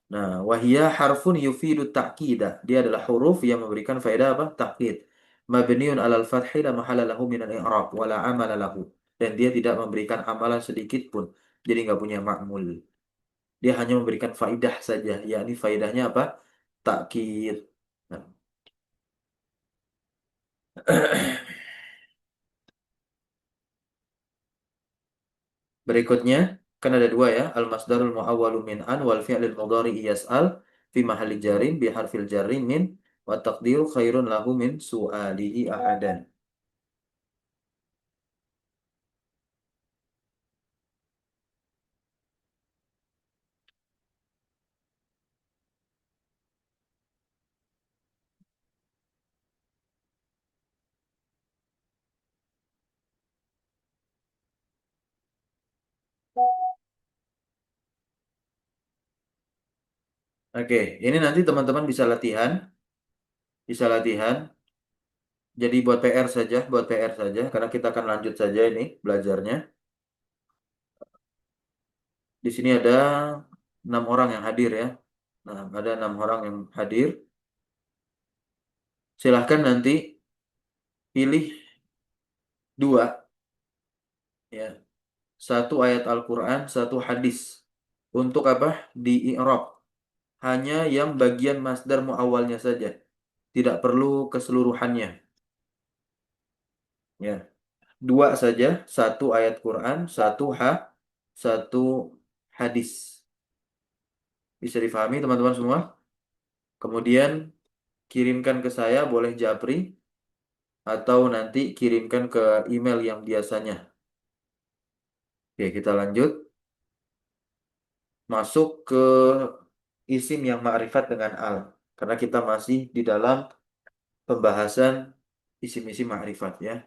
Nah, wahiyya harfun yufidu ta'kidah. Dia adalah huruf yang memberikan faedah apa? Takkid. Mabniun alal fathi la mahala lahu minal i'rab wala amala lahu. Dan dia tidak memberikan amalan sedikit pun. Jadi nggak punya ma'mul. Dia hanya memberikan faedah saja. Yakni faedahnya apa? Takkid. Nah. Berikutnya, kan ada dua ya. Al-masdarul mu'awwalu min an wal fi'lil mudhari'i yas'al fi mahalli jarin bi harfil jarri min wa taqdiru khairun lahu min su'alihi ahadan. Oke, ini nanti teman-teman bisa latihan, bisa latihan. Jadi buat PR saja, karena kita akan lanjut saja ini belajarnya. Di sini ada 6 orang yang hadir ya. Nah, ada 6 orang yang hadir. Silahkan nanti pilih dua, ya, satu ayat Al-Quran, satu hadis. Untuk apa? Di i'rab. Hanya yang bagian masdar muawwalnya saja. Tidak perlu keseluruhannya. Ya, dua saja, satu ayat Quran, satu hadis. Bisa difahami teman-teman semua? Kemudian kirimkan ke saya, boleh Japri, atau nanti kirimkan ke email yang biasanya. Oke, kita lanjut. Masuk ke isim yang ma'rifat dengan al. Karena kita masih di dalam pembahasan isim-isim ma'rifat ya.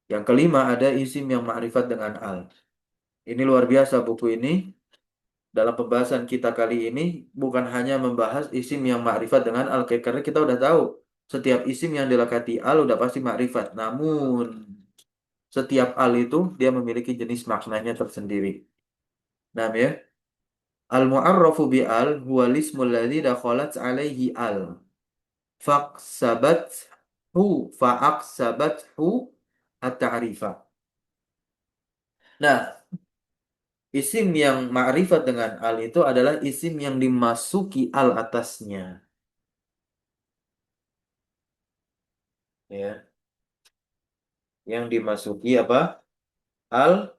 Yang kelima ada isim yang ma'rifat dengan al. Ini luar biasa buku ini. Dalam pembahasan kita kali ini bukan hanya membahas isim yang ma'rifat dengan al. Karena kita udah tahu setiap isim yang dilekati al udah pasti ma'rifat. Namun setiap al itu dia memiliki jenis maknanya tersendiri. Nah ya, al-mu'arrafu bi al huwa lismul ladzi dakhalat alaihi al. Faqsabathu fa'aqsabathu at-ta'rifa. Nah, isim yang ma'rifat dengan al itu adalah isim yang dimasuki al atasnya. Ya, yang dimasuki apa? Al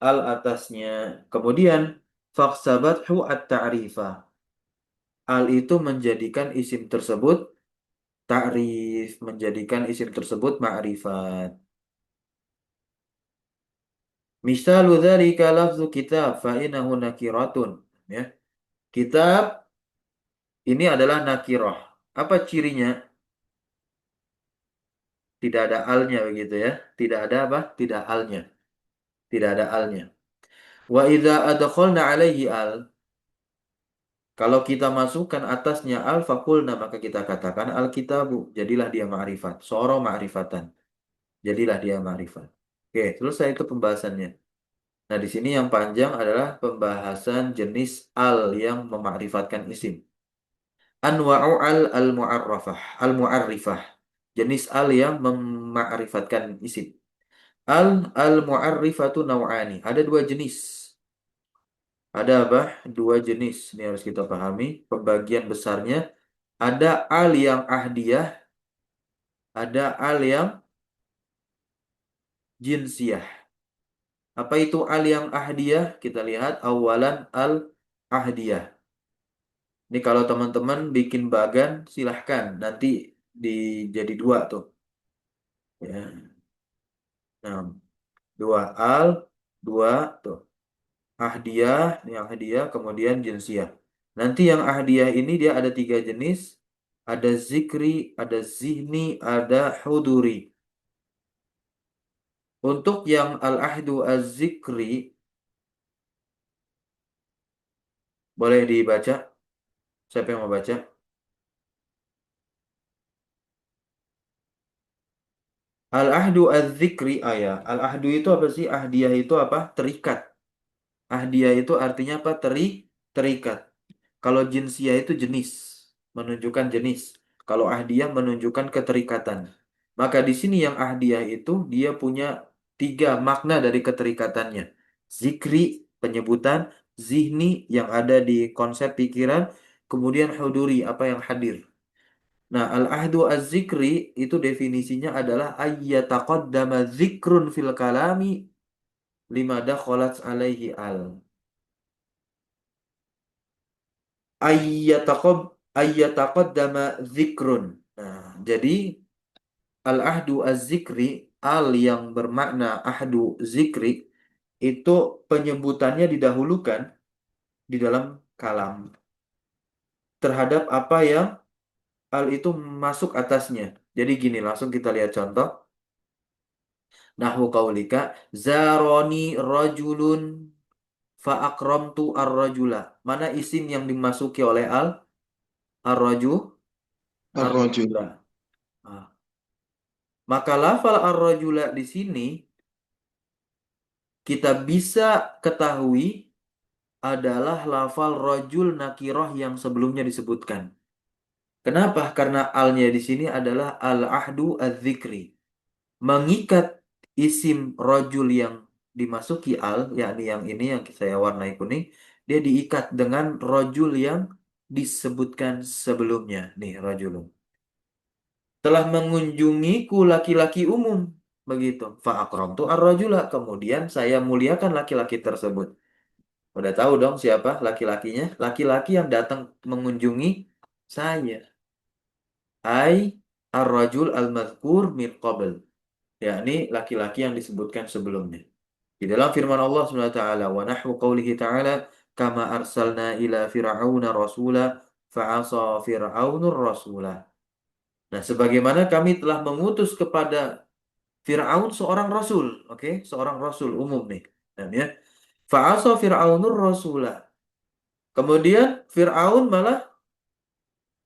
al atasnya. Kemudian faqsabathu at-ta'rifa. Al itu menjadikan isim tersebut ta'rif, menjadikan isim tersebut ma'rifat. Misalu dzalika lafzu kitab fa innahu nakiratun. Ya. Kitab ini adalah nakirah. Apa cirinya? Tidak ada alnya begitu ya. Tidak ada apa? Tidak alnya. Tidak ada alnya. Wa idza adkhalna alaihi al. Kalau kita masukkan atasnya al fakulna maka kita katakan al kitabu. Jadilah dia ma'rifat. Soro ma'rifatan. Jadilah dia ma'rifat. Oke, selesai itu pembahasannya. Nah, di sini yang panjang adalah pembahasan jenis al yang memakrifatkan isim. Anwa'u al-mu'arrafah, al-mu'arrifah. Jenis al yang memakrifatkan isim. Al-mu'arrifatu naw'ani. Ada 2 jenis. Ada apa? 2 jenis. Ini harus kita pahami. Pembagian besarnya. Ada al yang ahdiyah. Ada al yang jinsiyah. Apa itu al yang ahdiyah? Kita lihat awalan al-ahdiyah. Ini kalau teman-teman bikin bagan, silahkan. Nanti jadi 2 tuh. Ya. Nah, 2 al, 2 tuh. Ahdiyah, yang hadiah, kemudian jinsiyah. Nanti yang ahdiyah ini dia ada 3 jenis. Ada zikri, ada zihni, ada huduri. Untuk yang al-ahdu az-zikri, boleh dibaca. Siapa yang mau baca? Al-ahdu az-zikri, ayah. Al-ahdu itu apa sih? Ahdiyah itu apa? Terikat. Ahdiyah itu artinya apa? Terikat. Kalau jinsiyah itu jenis, menunjukkan jenis. Kalau ahdiyah menunjukkan keterikatan. Maka di sini yang ahdiyah itu dia punya 3 makna dari keterikatannya. Zikri, penyebutan, zihni yang ada di konsep pikiran, kemudian huduri, apa yang hadir. Nah, al-ahdu az-zikri itu definisinya adalah ayyataqaddama zikrun fil kalami lima dakhalat alaihi al. Ayyataqab ayyataqaddama zikrun. Nah, jadi al-ahdu az-zikri, al yang bermakna ahdu zikri itu penyebutannya didahulukan di dalam kalam terhadap apa yang al itu masuk atasnya. Jadi gini, langsung kita lihat contoh. Nahwu qaulika zaroni rajulun fa akramtu ar-rajula. Mana isim yang dimasuki oleh ar-raju Ar-rajul. ar-rajula. Nah, maka lafal ar-rajula di sini kita bisa ketahui adalah lafal rajul nakiroh yang sebelumnya disebutkan. Kenapa? Karena alnya di sini adalah al-ahdu az-zikri. Mengikat isim rajul yang dimasuki al, yakni yang ini yang saya warnai kuning, dia diikat dengan rajul yang disebutkan sebelumnya. Nih, rajulun. Telah mengunjungiku laki-laki umum. Begitu. Fa'akramtu ar-rajula. Kemudian saya muliakan laki-laki tersebut. Udah tahu dong siapa laki-lakinya? Laki-laki yang datang mengunjungi saya. Ai ar-rajul al-madhkur min qabl. Yakni laki-laki yang disebutkan sebelumnya. Di dalam firman Allah SWT, wa nahwu qawlihi ta'ala, kama arsalna ila fir'auna rasula, fa'asa fir'aunur rasula. Nah, sebagaimana kami telah mengutus kepada Fir'aun seorang rasul, oke? Seorang rasul umum nih. Dan ya, fa'asa fir'aunur rasula. Kemudian Fir'aun malah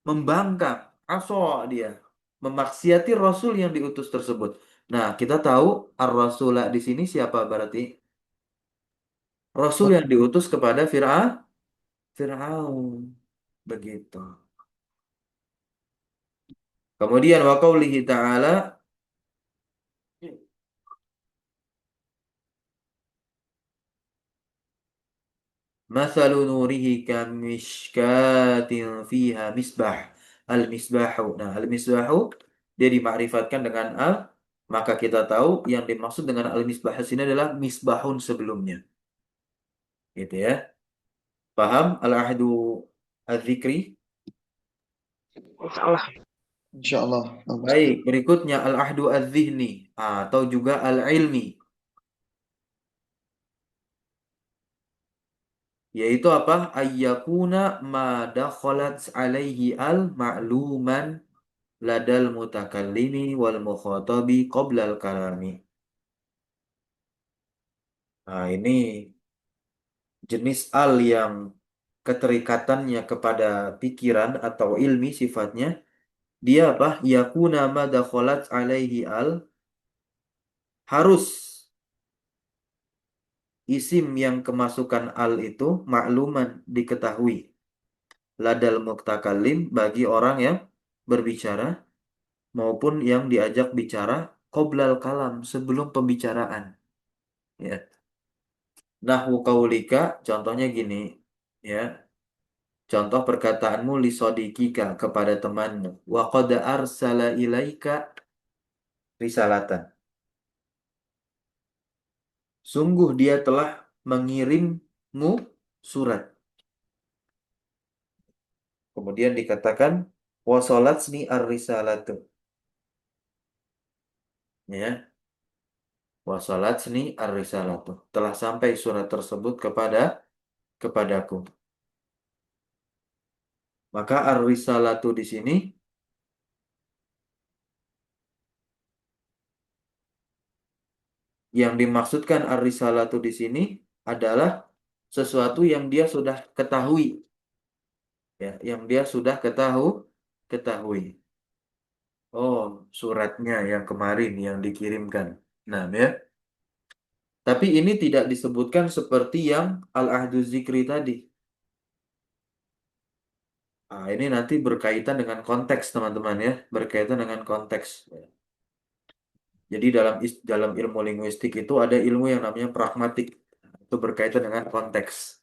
membangkang, aso dia, memaksiati rasul yang diutus tersebut. Nah, kita tahu ar-rasula di sini siapa berarti? Rasul yang diutus kepada Fir'aun. Begitu. Kemudian wa qaulihi ta'ala, Mathalu nurihi kamishkatin fiha misbah. Al-misbahu. Nah, al-misbahu dia dimakrifatkan dengan al, maka kita tahu yang dimaksud dengan al-misbah di sini adalah misbahun sebelumnya. Gitu ya. Paham al-ahdu al-zikri? Insya Allah. Insyaallah. Nah, Baik, berikutnya al-ahdu al-zihni atau juga al-ilmi. Yaitu apa? Ayyakuna ma dakhalat alaihi al-ma'luman ladal mutakallimi wal mukhatabi qoblal kalami. Nah, ini jenis al yang keterikatannya kepada pikiran atau ilmi sifatnya. Dia apa? Yakuna ma dakhalat alaihi al, harus isim yang kemasukan al itu makluman diketahui ladal mutakallim bagi orang yang berbicara maupun yang diajak bicara qoblal kalam sebelum pembicaraan. Ya. Nahwu qaulika contohnya gini ya. Contoh perkataanmu li sodikika kepada temanmu. Wa qad arsala ilaika risalatan. Sungguh dia telah mengirimmu surat. Kemudian dikatakan wasolatsni ar-risalatu. Ya. Wasolatsni ar-risalatu. Telah sampai surat tersebut kepadaku. Maka ar-risalatu di sini yang dimaksudkan ar-risalatu di sini adalah sesuatu yang dia sudah ketahui. Ya, yang dia sudah ketahui. Oh, suratnya yang kemarin yang dikirimkan. Nah, ya. Tapi ini tidak disebutkan seperti yang al-ahdu zikri tadi. Nah, ini nanti berkaitan dengan konteks, teman-teman ya. Berkaitan dengan konteks. Jadi dalam ilmu linguistik itu ada ilmu yang namanya pragmatik. Itu berkaitan dengan konteks.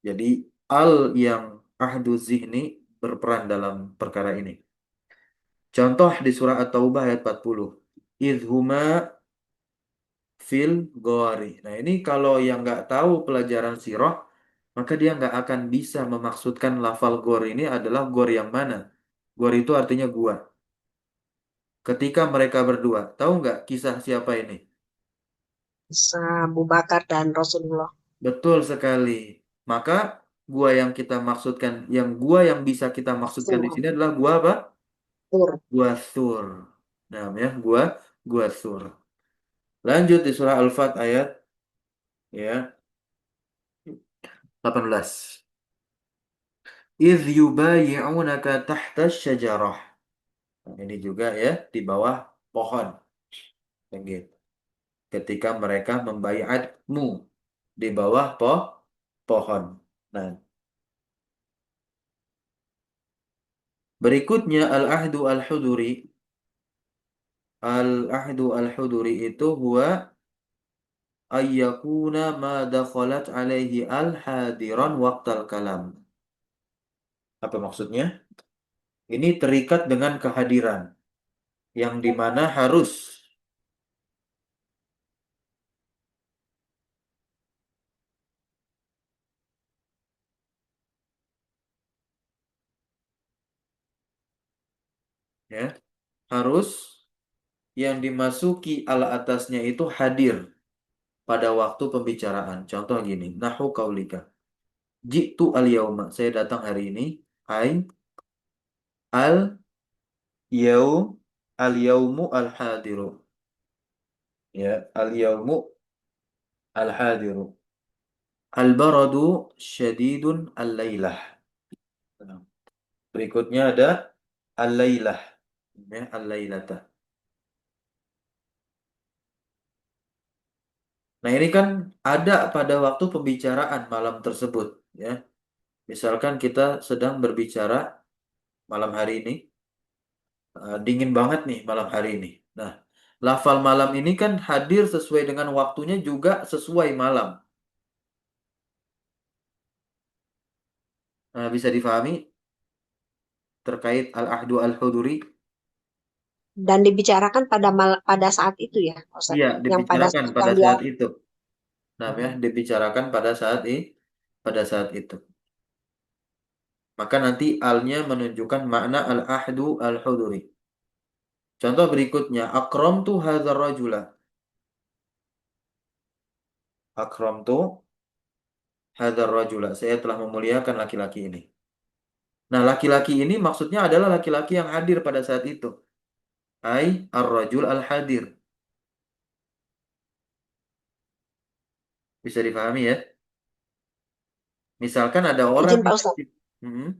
Jadi al yang ahdu zihni berperan dalam perkara ini. Contoh di surah At-Taubah ayat 40. Idhuma fil gori. Nah ini kalau yang nggak tahu pelajaran sirah, maka dia nggak akan bisa memaksudkan lafal gor ini adalah gor yang mana. Gor itu artinya gua. Ketika mereka berdua, tahu nggak kisah siapa ini? Abu Bakar dan Rasulullah. Betul sekali. Maka gua yang kita maksudkan, gua yang bisa kita maksudkan di Sur. sini adalah gua apa? Sur. Gua sur. Nah, ya, gua sur. Lanjut di surah Al-Fat ayat ya 18. Idh yubayi'unaka tahta syajarah. Nah, ini juga ya di bawah pohon. Begitu. Ketika mereka membaiatmu di bawah pohon. Nah, berikutnya al-ahdu al-huduri. Al-ahdu al-huduri itu huwa ayyakuna ma dakhalat alaihi al-hadiran waqtal kalam. Apa maksudnya? Ini terikat dengan kehadiran yang dimana harus ya, harus yang dimasuki ala atasnya itu hadir pada waktu pembicaraan. Contoh gini, nahu kaulika. Jitu al-yauma, saya datang hari ini. Ai al-yaum al-yaumu al-hadiru. Ya, al-yaumu al-hadiru. Al-baradu syadidun al-lailah. Nah, berikutnya ada al-lailah. Ya, al-lailata. Nah, ini kan ada pada waktu pembicaraan malam tersebut, ya. Misalkan kita sedang berbicara malam hari ini, dingin banget nih malam hari ini. Nah, lafal malam ini kan hadir sesuai dengan waktunya juga sesuai malam. Nah, bisa difahami terkait al-ahdu al-huduri? Dan dibicarakan pada saat itu ya, Pak Ustadz. Iya, Yang pada dibicarakan saat pada yang dia saat itu. Nah, ya, dibicarakan pada saat itu. Maka nanti alnya menunjukkan makna al-ahdu al-huduri. Contoh berikutnya, akramtu hadzal rajula. Akramtu hadzal rajula. Saya telah memuliakan laki-laki ini. Nah, laki-laki ini maksudnya adalah laki-laki yang hadir pada saat itu. Ai ar-rajul al-hadir. Bisa dipahami ya? Misalkan ada orang izin Pak nih. Ustadz. Hmm,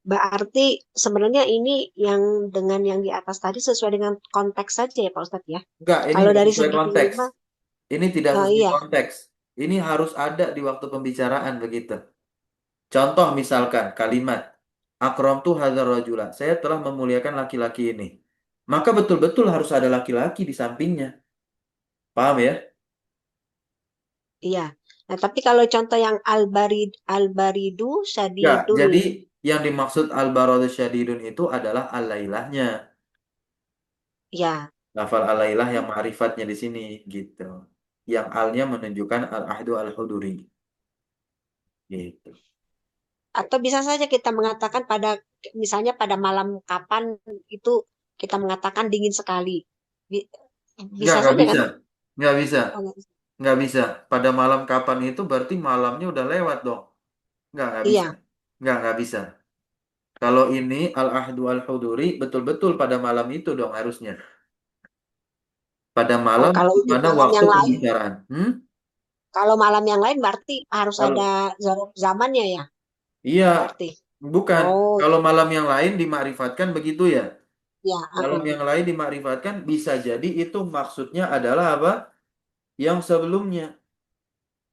Berarti sebenarnya ini yang dengan yang di atas tadi sesuai dengan konteks saja ya Pak Ustadz ya. enggak, ini Kalau enggak dari sesuai segi konteks. lima, Ini tidak oh sesuai iya, konteks. Ini harus ada di waktu pembicaraan begitu. Contoh misalkan kalimat akramtu hadzal rajula. Saya telah memuliakan laki-laki ini. Maka betul-betul harus ada laki-laki di sampingnya. Paham ya? iya. Nah, tapi kalau contoh yang al-baridu Ya, syadidul, jadi yang dimaksud al-baradu syadidun itu adalah al-lailahnya. ya, Lafal al-lailah yang ma'rifatnya di sini gitu. Yang alnya menunjukkan al-ahdu al-huduri gitu. atau bisa saja kita mengatakan misalnya pada malam kapan itu kita mengatakan dingin sekali. Bi- Bisa Enggak saja bisa. kan? Enggak bisa. Oh, nggak bisa. Enggak bisa. Pada malam kapan itu berarti malamnya udah lewat dong. Enggak bisa. Iya. Enggak bisa. Kalau ini al-ahdu al-huduri betul-betul pada malam itu dong harusnya. Pada Oh, malam kalau di untuk mana malam waktu yang lain, pembicaraan. kalau malam yang lain berarti harus Kalau ada zamannya ya, iya, berarti. bukan. Oh, Kalau malam yang lain dimakrifatkan begitu ya. ya, Malam yang lain dimakrifatkan bisa jadi itu maksudnya adalah apa? Yang sebelumnya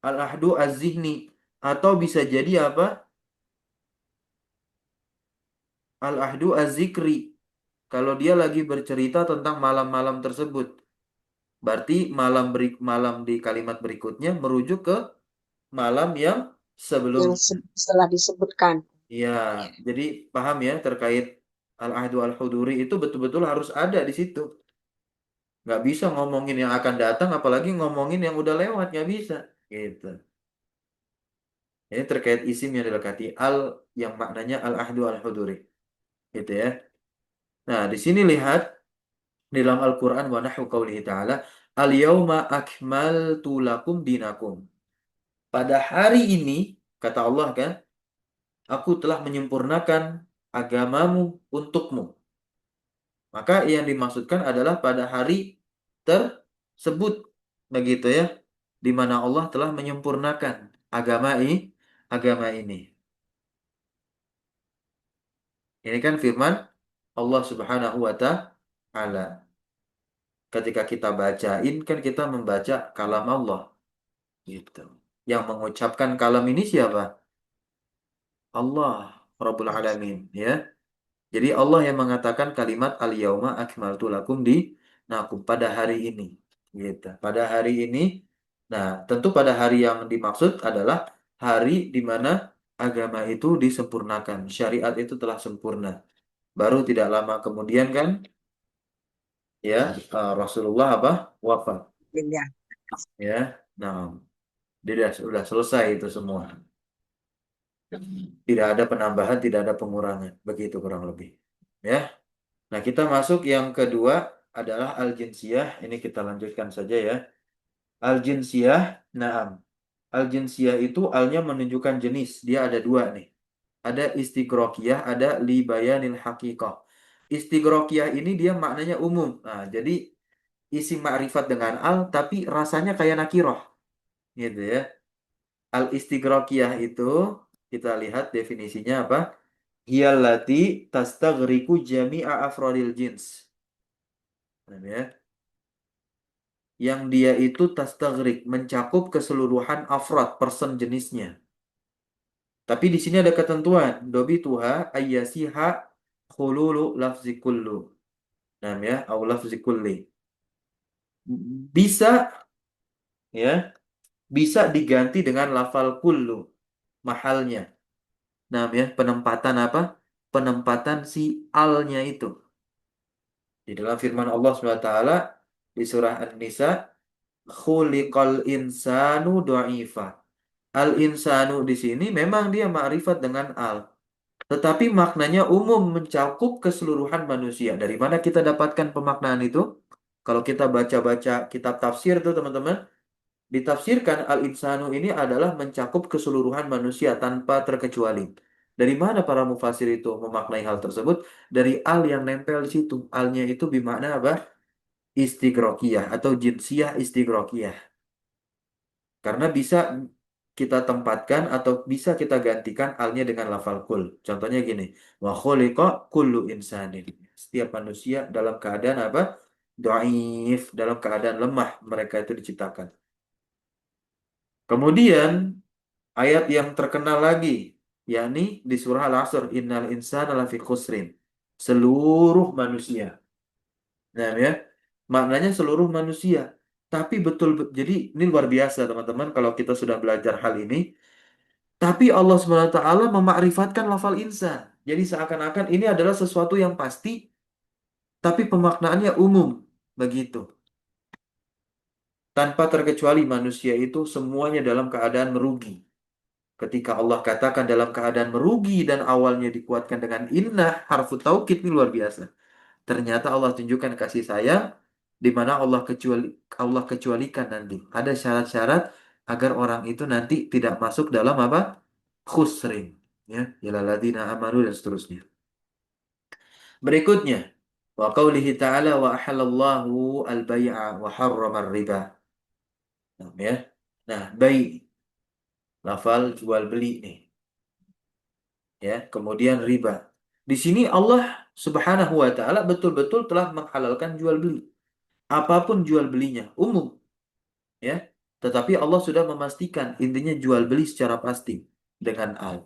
al-ahdu az-zihni atau bisa jadi apa? Al-ahdu az-zikri. Kalau dia lagi bercerita tentang malam-malam tersebut, berarti malam di kalimat berikutnya merujuk ke malam yang yang sebelumnya. setelah disebutkan. Iya, Ya. jadi paham ya terkait al-ahdu al-huduri itu betul-betul harus ada di situ. Nggak bisa ngomongin yang akan datang, apalagi ngomongin yang udah lewat, nggak bisa. Gitu. Ini terkait isim yang dilekati al yang maknanya al-ahdu al-huduri. Gitu ya. Nah, di sini lihat di dalam Al-Quran wa nahwu qaulihi ta'ala al-yauma akmaltu lakum dinakum. Pada hari ini, kata Allah kan, aku telah menyempurnakan agamamu untukmu. Maka yang dimaksudkan adalah pada hari tersebut. Begitu ya. Di mana Allah telah menyempurnakan. agama agama ini. Ini kan firman Allah Subhanahu wa taala. Ketika kita bacain kan kita membaca kalam Allah gitu. Yang mengucapkan kalam ini siapa? Allah Rabbul Alamin ya. Jadi Allah yang mengatakan kalimat al-yauma akmaltu lakum dinakum pada hari ini gitu. Pada hari ini nah, tentu pada hari yang dimaksud adalah hari di mana agama itu disempurnakan, syariat itu telah sempurna. Baru tidak lama kemudian kan ya Rasulullah apa? Wafat Ya. ya. Nah, dia sudah selesai itu semua. Tidak ada penambahan, tidak ada pengurangan. Begitu kurang lebih. Ya. Nah, kita masuk yang kedua adalah al-jinsiyah. Ini kita lanjutkan saja ya. Al-jinsiyah, naam. Al-jinsiyah itu alnya menunjukkan jenis. Dia ada dua nih. Ada istigrokiyah, ada libayanil haqiqah. Istigrokiyah ini dia maknanya umum. Nah, jadi isi ma'rifat dengan al, tapi rasanya kayak nakiroh. Gitu ya. Al-istigrokiyah itu, kita lihat definisinya apa? Hiyallati tastaghriku jami'a afrodil jins. Nah, ya. Yang dia itu tastaghrik, mencakup keseluruhan afrod, person jenisnya. Tapi di sini ada ketentuan. Dobi tuha ayyasiha khululu lafzi kullu. Nah, ya, au lafzi kulli. Bisa ya, bisa diganti dengan lafal kullu mahalnya. Nah, ya, penempatan apa? Penempatan si alnya itu. Di dalam firman Allah SWT di surah An-Nisa, khuliqal insanu dha'ifa. Al-insanu di sini memang dia ma'rifat dengan al. Tetapi maknanya umum mencakup keseluruhan manusia. Dari mana kita dapatkan pemaknaan itu? Kalau kita baca-baca kitab tafsir tuh teman-teman, ditafsirkan al-insanu ini adalah mencakup keseluruhan manusia tanpa terkecuali. Dari mana para mufasir itu memaknai hal tersebut? Dari al yang nempel di situ. Alnya itu bermakna apa? Istighraqiyah atau jinsiyah istighraqiyah. Karena bisa kita tempatkan atau bisa kita gantikan alnya dengan lafal kul. Contohnya gini, wa khuliqa kullu insanin. Setiap manusia dalam keadaan apa? Dhaif, dalam keadaan lemah mereka itu diciptakan. Kemudian ayat yang terkenal lagi, yakni di surah Al-Asr, innal insana lafi khusrin. Seluruh manusia. Nah, ya. Maknanya seluruh manusia. Tapi betul, jadi ini luar biasa teman-teman kalau kita sudah belajar hal ini. Tapi Allah SWT memakrifatkan lafal insan. Jadi seakan-akan ini adalah sesuatu yang pasti, tapi pemaknaannya umum. Begitu. Tanpa terkecuali manusia itu semuanya dalam keadaan merugi. Ketika Allah katakan dalam keadaan merugi dan awalnya dikuatkan dengan inna, harfu taukid ini luar biasa. Ternyata Allah tunjukkan kasih sayang di mana Allah kecualikan nanti. Ada syarat-syarat agar orang itu nanti tidak masuk dalam apa? Khusrin, ya, ilaladina amanu dan seterusnya. Berikutnya, wa qaulihi ta'ala wa ahallallahu al-bai'a wa harrama riba. Nah, ya. Nah, bai lafal jual beli nih, ya. Kemudian riba. Di sini Allah Subhanahu wa taala betul-betul telah menghalalkan jual beli. Apapun jual belinya, umum, ya. Tetapi Allah sudah memastikan intinya jual beli secara pasti dengan al.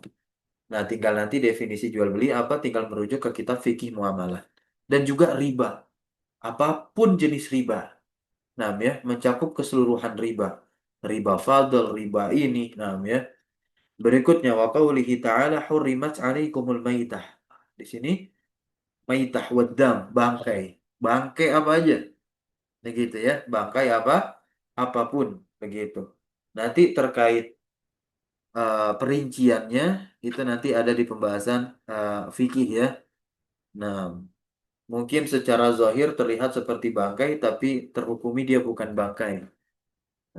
Nah, tinggal nanti definisi jual beli apa tinggal merujuk ke kitab fikih muamalah. Dan juga riba. Apapun jenis riba. Nah, ya, mencakup keseluruhan riba. Riba fadl, riba ini, nah, ya. Berikutnya wa qaulihi ta'ala hurrimat 'alaikumul maitah. Di sini maitah waddam, bangkai. Bangkai apa aja? Begitu ya, bangkai apa? Apapun, begitu. Nanti terkait perinciannya itu nanti ada di pembahasan fikih ya. Nah, mungkin secara zahir terlihat seperti bangkai, tapi terhukumi dia bukan bangkai.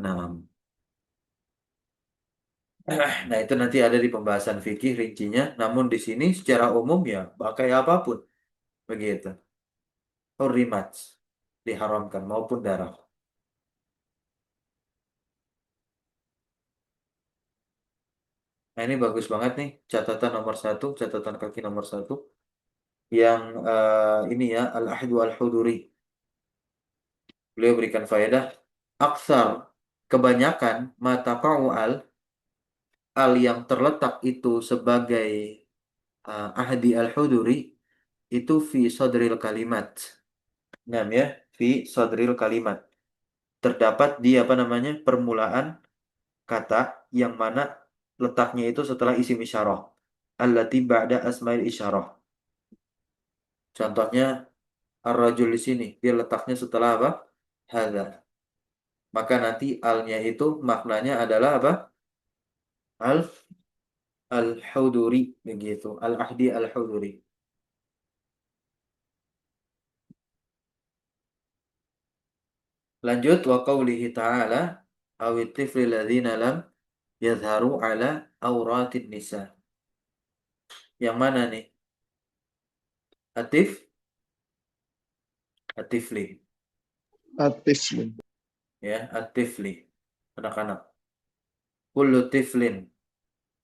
Nah, nah itu nanti ada di pembahasan fikih rincinya. Namun di sini secara umum ya bangkai apapun, begitu. Hurrimat, diharamkan maupun darah. Nah, ini bagus banget nih, catatan nomor satu, catatan kaki nomor satu. Yang ini ya, al-ahdu al-huduri. Beliau berikan faedah. Aksar, kebanyakan, mata al yang terletak itu sebagai ahdi al-huduri, itu fi sadril kalimat. Nah ya, fi sadril kalimat. Terdapat di apa namanya, permulaan kata yang mana letaknya itu setelah isim isyarah. Allati ba'da asmail isyarah. Contohnya ar-rajul di sini, dia letaknya setelah apa? Hadza. Maka nanti alnya itu maknanya adalah apa? Al al-huduri begitu. Al-ahdi al-huduri. Lanjut wa qaulihi ta'ala awit tiflil ladzina lam yadharu ala auratin nisa. Yang mana nih? Atif? Atifli. At-tiflu. Ya, atifli. Anak-anak. Kullu tiflin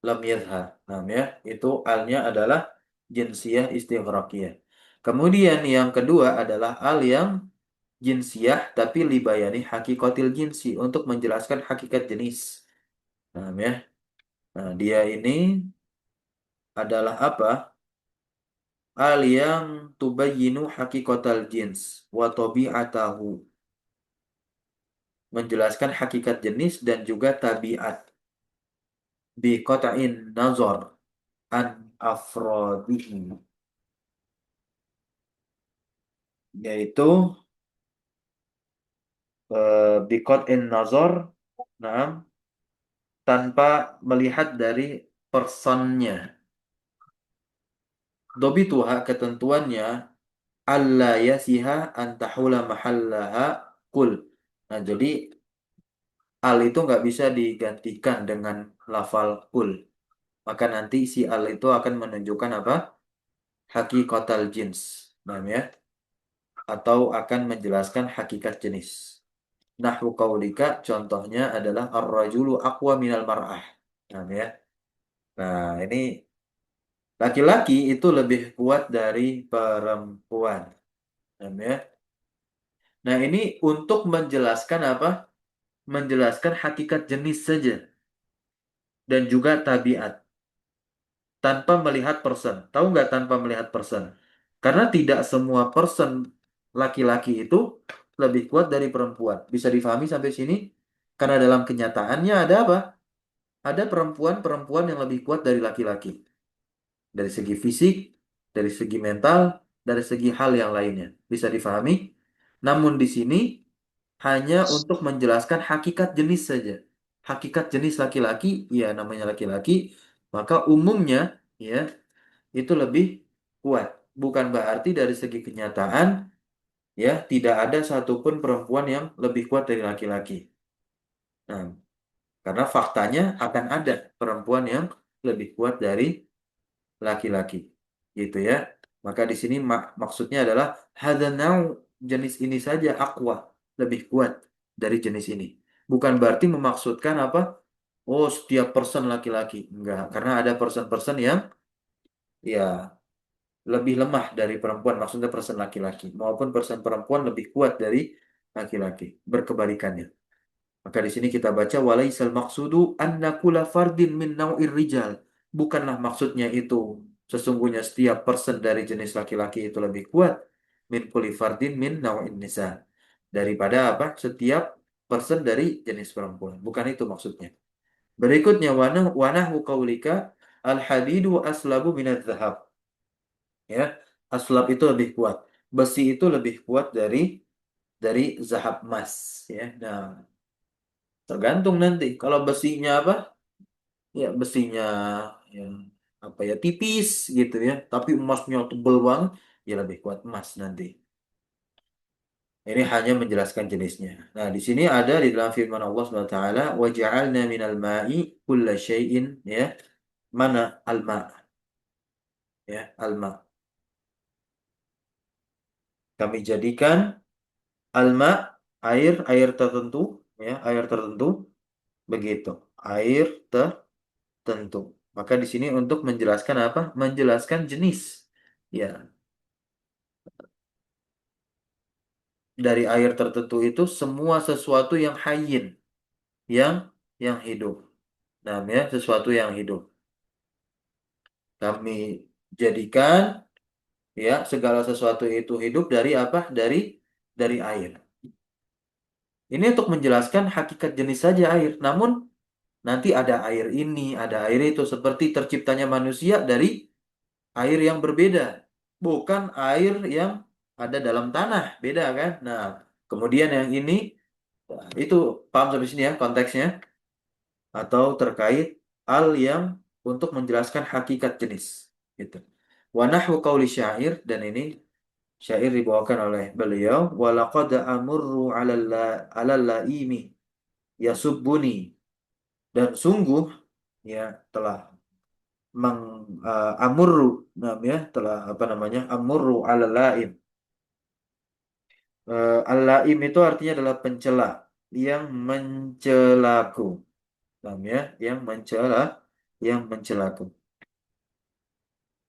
lam yadhar. Nah, ya, itu alnya adalah jinsiyah istighraqiyah. Kemudian yang kedua adalah al yang jinsiyah tapi libayani hakikatil jinsi untuk menjelaskan hakikat jenis. Nah, ya. Nah, dia ini adalah apa? Al yang tubayyinu hakikatal jins wa tabi'atahu. Menjelaskan hakikat jenis dan juga tabiat. Bi qata'in nazar an afrodihi. Yaitu bi qat'in nazar, nah, tanpa melihat dari personnya. Dobituha, ketentuannya, alla yasiha antahula mahallaha kul. Nah, jadi al itu nggak bisa digantikan dengan lafal kul. Maka nanti si al itu akan menunjukkan apa? Hakikatal jins. Nah, ya. Atau akan menjelaskan hakikat jenis. Nahwu qaulika, contohnya adalah ar-rajulu aqwa minal mar'ah. Nah, ya. Nah, ini laki-laki itu lebih kuat dari perempuan. Nah, ya. Nah, ini untuk menjelaskan apa? Menjelaskan hakikat jenis saja dan juga tabiat tanpa melihat person. Tahu nggak tanpa melihat person? Karena tidak semua person laki-laki itu lebih kuat dari perempuan. Bisa difahami sampai sini? Karena dalam kenyataannya ada apa? Ada perempuan-perempuan yang lebih kuat dari laki-laki. Dari segi fisik, dari segi mental, dari segi hal yang lainnya. Bisa difahami? Namun di sini hanya untuk menjelaskan hakikat jenis saja. Hakikat jenis laki-laki, ya namanya laki-laki, maka umumnya ya itu lebih kuat. Bukan berarti dari segi kenyataan ya tidak ada satupun perempuan yang lebih kuat dari laki-laki. Nah, karena faktanya akan ada perempuan yang lebih kuat dari laki-laki. Gitu ya. Maka di sini maksudnya adalah hadanau, jenis ini saja aqwa, lebih kuat dari jenis ini. Bukan berarti memaksudkan apa? Oh, setiap person laki-laki. Enggak, karena ada person-person yang ya lebih lemah dari perempuan, maksudnya person laki-laki, maupun person perempuan lebih kuat dari laki-laki, berkebalikannya. Maka di sini kita baca walaisal maqsudu anna kulla fardin min nau'ir rijal. Bukanlah maksudnya itu sesungguhnya setiap person dari jenis laki-laki itu lebih kuat min kulli fardin min nau'in nisa. Daripada apa? Setiap person dari jenis perempuan. Bukan itu maksudnya. Berikutnya wanahu qaulika al-hadidu aslabu minadz zahab. Ya, aslab itu lebih kuat. Besi itu lebih kuat dari zahab emas, ya. Nah, tergantung nanti. Kalau besinya apa? Ya, besinya yang apa ya tipis gitu ya, tapi emasnya tebel banget, ya lebih kuat emas nanti. Ini hanya menjelaskan jenisnya. Nah, di sini ada di dalam firman Allah Subhanahu wa taala, "Wa ja'alna minal ma'i kulla syai'in", ya. Mana al-ma? Ya, al-ma. Kami jadikan alma, air tertentu, ya, air tertentu, begitu. Air tertentu. Maka di sini untuk menjelaskan apa? Menjelaskan jenis. Ya, dari air tertentu itu semua sesuatu yang hayyin, yang hidup. Nah, ya, sesuatu yang hidup. Kami jadikan ya segala sesuatu itu hidup dari apa? Dari air. Ini untuk menjelaskan hakikat jenis saja air. Namun nanti ada air ini, ada air itu seperti terciptanya manusia dari air yang berbeda. Bukan air yang ada dalam tanah, beda kan? Nah, kemudian yang ini itu paham sampai sini ya konteksnya atau terkait al yang untuk menjelaskan hakikat jenis gitu. Wa nahwu qauli syair dan ini syair dibawakan oleh beliau walaqad amurru 'alal laimi yasubbuni dan sungguh ya telah amurru namanya telah apa namanya amurru 'alal laim. Al-laim itu artinya adalah pencela yang mencelaku. Paham ya? Yang mencelaku.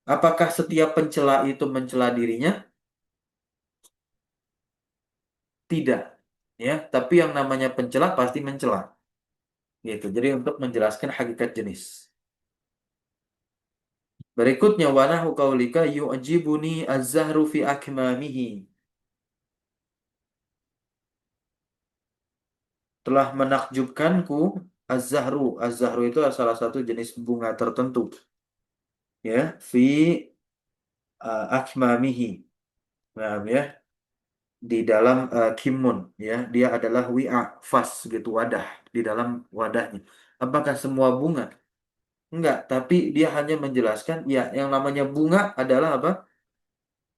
Apakah setiap pencela itu mencela dirinya? Tidak. Ya, tapi yang namanya pencela pasti mencela. Gitu. Jadi untuk menjelaskan hakikat jenis. Berikutnya wanahu qaulika yu'jibuni az-zahru fi akmamihi. Telah menakjubkanku az-zahru. Az-zahru itu salah satu jenis bunga tertentu. Ya, fi akmamihi. Paham ya? Di dalam kimun ya dia adalah wi'a vas gitu wadah di dalam wadahnya. Apakah semua bunga? Enggak, tapi dia hanya menjelaskan ya yang namanya bunga adalah apa?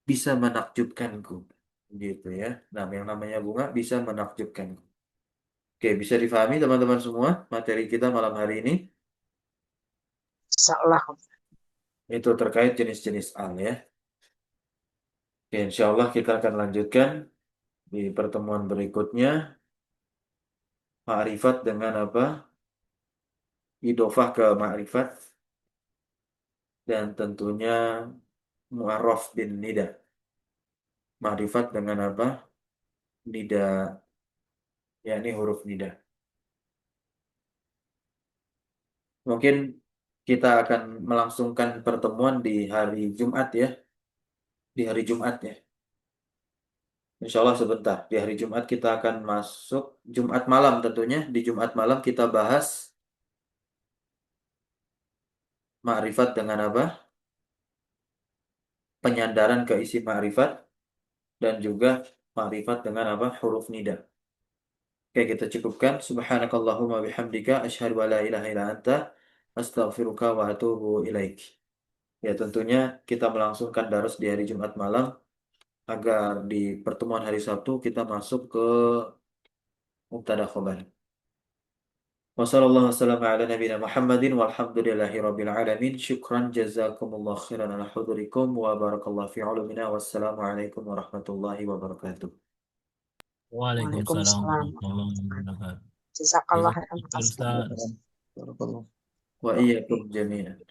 Bisa menakjubkanku gitu ya. Nah, yang namanya bunga bisa menakjubkanku. Oke, bisa difahami teman-teman semua materi kita malam hari ini Insya Allah. itu terkait jenis-jenis al ya. Oke, insya Allah kita akan lanjutkan di pertemuan berikutnya ma'rifat dengan apa? Idofah ke ma'rifat dan tentunya mu'arraf bin nida. Ma'rifat dengan apa? Nida, yakni huruf nida. Mungkin kita akan melangsungkan pertemuan di hari Jumat ya. Di hari Jumat ya. Insya Allah sebentar. Di hari Jumat kita akan masuk Jumat malam tentunya. Di Jumat malam kita bahas ma'rifat dengan apa? Penyandaran ke isi ma'rifat dan juga ma'rifat dengan apa? Huruf nida. Oke, kita cukupkan. Subhanakallahumma bihamdika asyhadu an la ilaha illa anta astaghfiruka wa atubu ilaik. Ya, tentunya kita melangsungkan darus di hari Jumat malam agar di pertemuan hari Sabtu kita masuk ke mubtada khobar. Wassallallahu wasallam ala nabiyina Muhammadin walhamdulillahi rabbil alamin. Syukran jazakumullah khairan ala hudurikum wa barakallahu fi ulumina. Wassalamualaikum warahmatullahi wabarakatuh. Waalaikumsalam Waalaikumsalam. warahmatullahi wabarakatuh. Jazakallah khairan. Jazakumullah, Ustaz. Wa iyyakum jami'an.